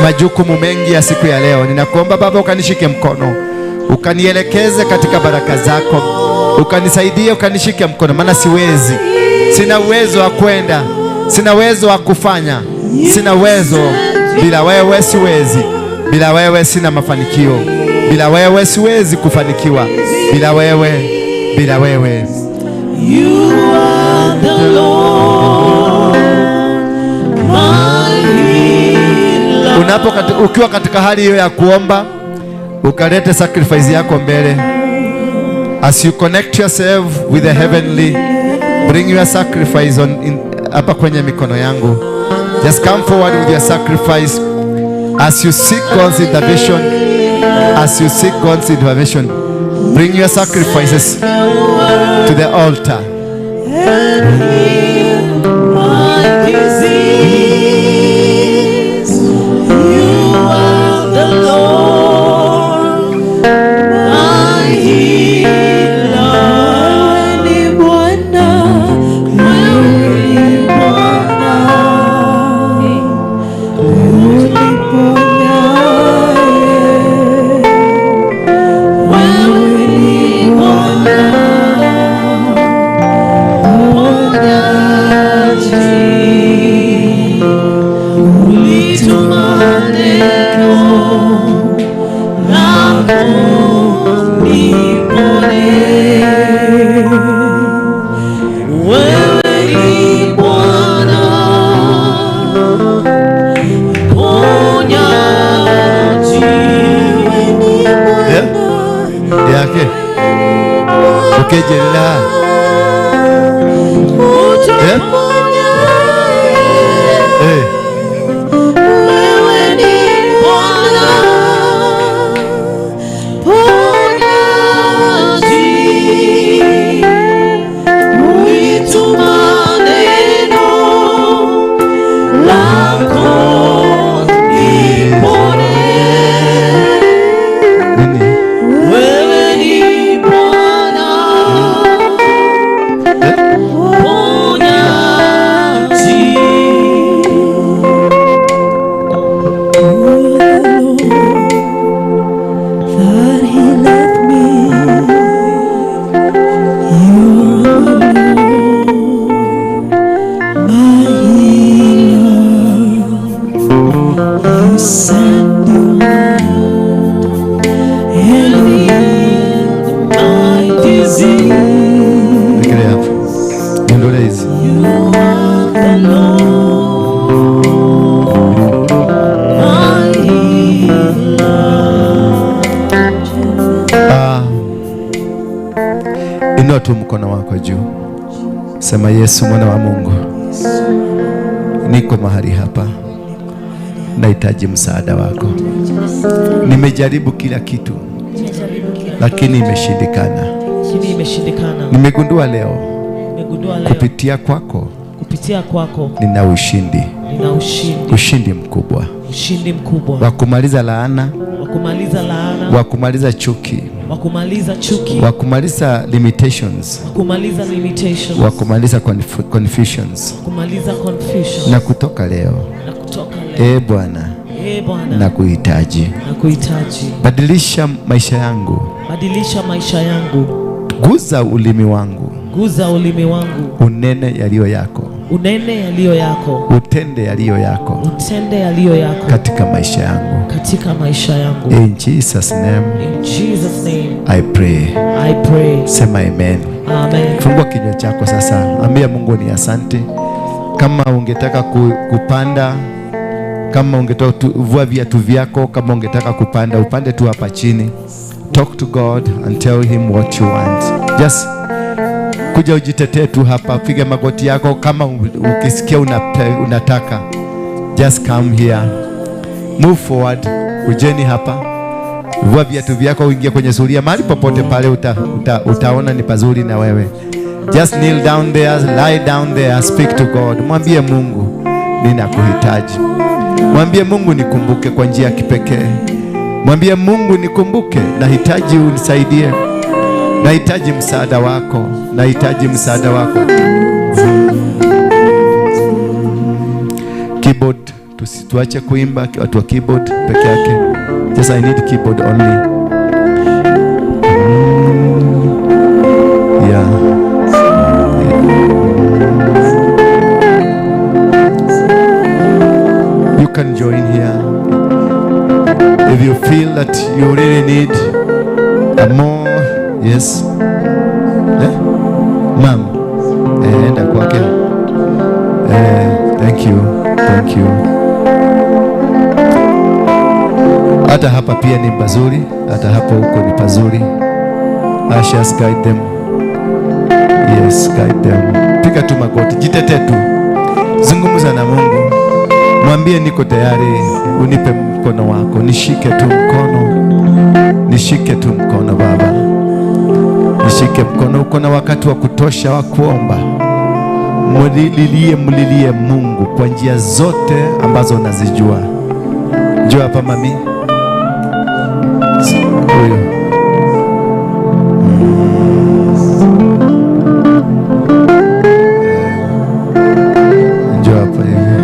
majukumu mengi ya siku ya leo, ninakuomba Baba ukanishike mkono. Ukanielekeze katika baraka zako. Ukanisaidie, ukanishike mkono, maana siwezi. Sina uwezo wa kwenda. Sina uwezo wa kufanya. Sina uwezo. Bila wewe siwezi. Bila wewe sina mafanikio. Bila wewe siwezi kufanikiwa. Bila wewe, bila wewe. You are the Lord, my healer. Ukiwa katika hali hiyo ya kuomba, ukalete sacrifice yako mbele. As you connect yourself with the heavenly, bring your sacrifice hapa kwenye mikono yangu. Just come forward with your sacrifice as you seek God's intervention. As you seek God's intervention, Bring your sacrifices to the altar. My disease, you are the Lord, my healer. Ni Bwana, wewe ni Bwana, uniponya. Wewe ni Bwana, ukejerera wewe ni Bwana, ponyaji, ulituma neno lako nipone. Wewe ni Bwana, ponyaji. That he left me, you're the Lord, my healer. You send your word and healed my disease. Pick it up. Ndole hizi. You are the Lord, my healer. Inua tu mkono wako juu. Sema, Yesu mwana wa Mungu, niko mahali hapa, nahitaji msaada wako. Nimejaribu kila kitu lakini imeshindikana. Nimegundua leo kupitia kwako nina ushindi, ushindi mkubwa wa kumaliza laana, wa kumaliza chuki, wa kumaliza limitations, wa kumaliza confusions. Na kutoka leo, Bwana, nakuhitaji. Badilisha maisha yangu, guza ulimi wangu, unene yaliyo yako, utende yaliyo yako katika maisha yangu. In Jesus name, I pray. Sema amen. Fungua kinywa chako sasa, ambia Mungu ni asante. Kama ungetaka kupanda, kama ungetaka kuvua viatu vyako, kama ungetaka kupanda, upande tu hapa chini. Talk to God and tell him what you want. Just kuja ujitetee tu hapa, piga magoti yako. Kama ukisikia unataka, just come here, move forward, ujeni hapa, vua viatu vyako, uingie kwenye zulia, mahali popote pale utaona ni pazuri na wewe. Just kneel down there, lie down there, speak to God. Mwambie Mungu, ninakuhitaji. Mwambie Mungu, nikumbuke kwa njia ya kipekee. Mwambie Mungu, nikumbuke, nahitaji unisaidie. Nahitaji msaada wako, nahitaji msaada wako. Keyboard, tusituache kuimba watu wa keyboard peke yake. Just I need keyboard only. Yeah. You can join here if you feel that you really need a more. Yes. Mom. Enda kwake. Thank you. Thank you. Hata hapa pia ni pazuri, hata hapo huko ni pazuri. Ushers guide them. Yes, guide them. Piga tu magoti, jitetee tu. Zungumza na Mungu. Mwambie niko tayari, unipe mkono wako, nishike tu mkono. Nishike tu mkono Baba. Mshike mkono. Uko na wakati wa kutosha wa kuomba. Mlilie Mungu kwa njia zote ambazo unazijua. Njoo hapa mami. Huyo. Njoo hapa hivi.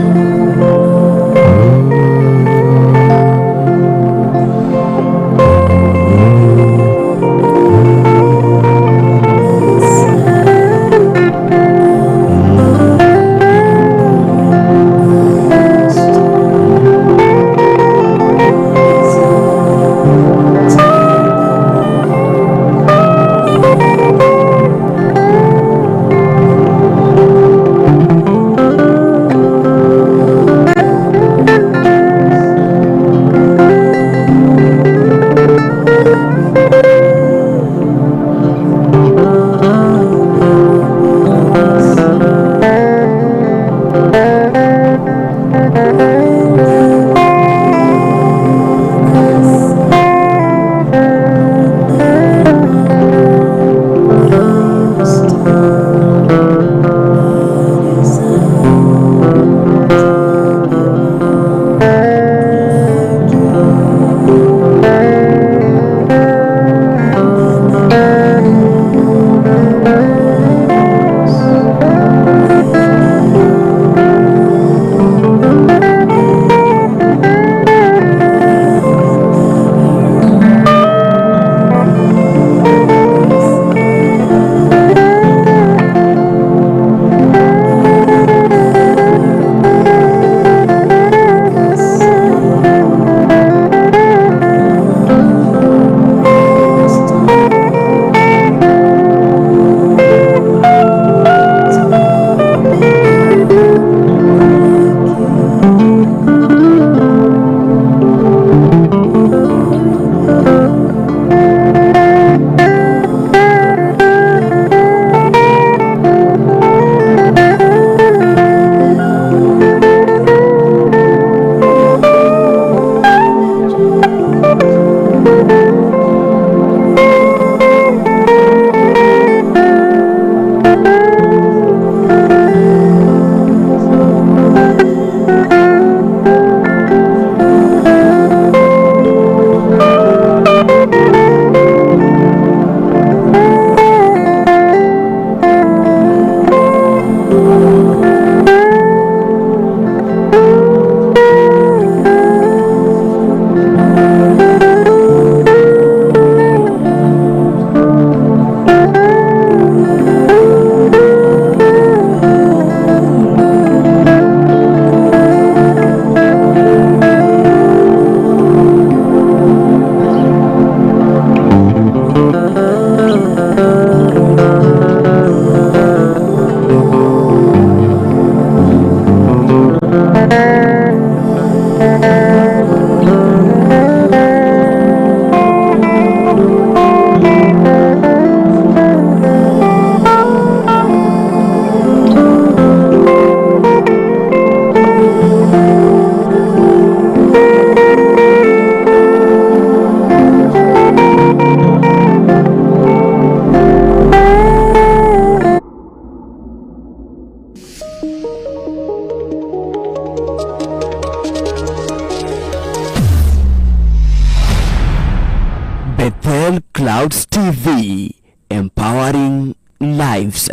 Bethel Clouds TV, empowering lives.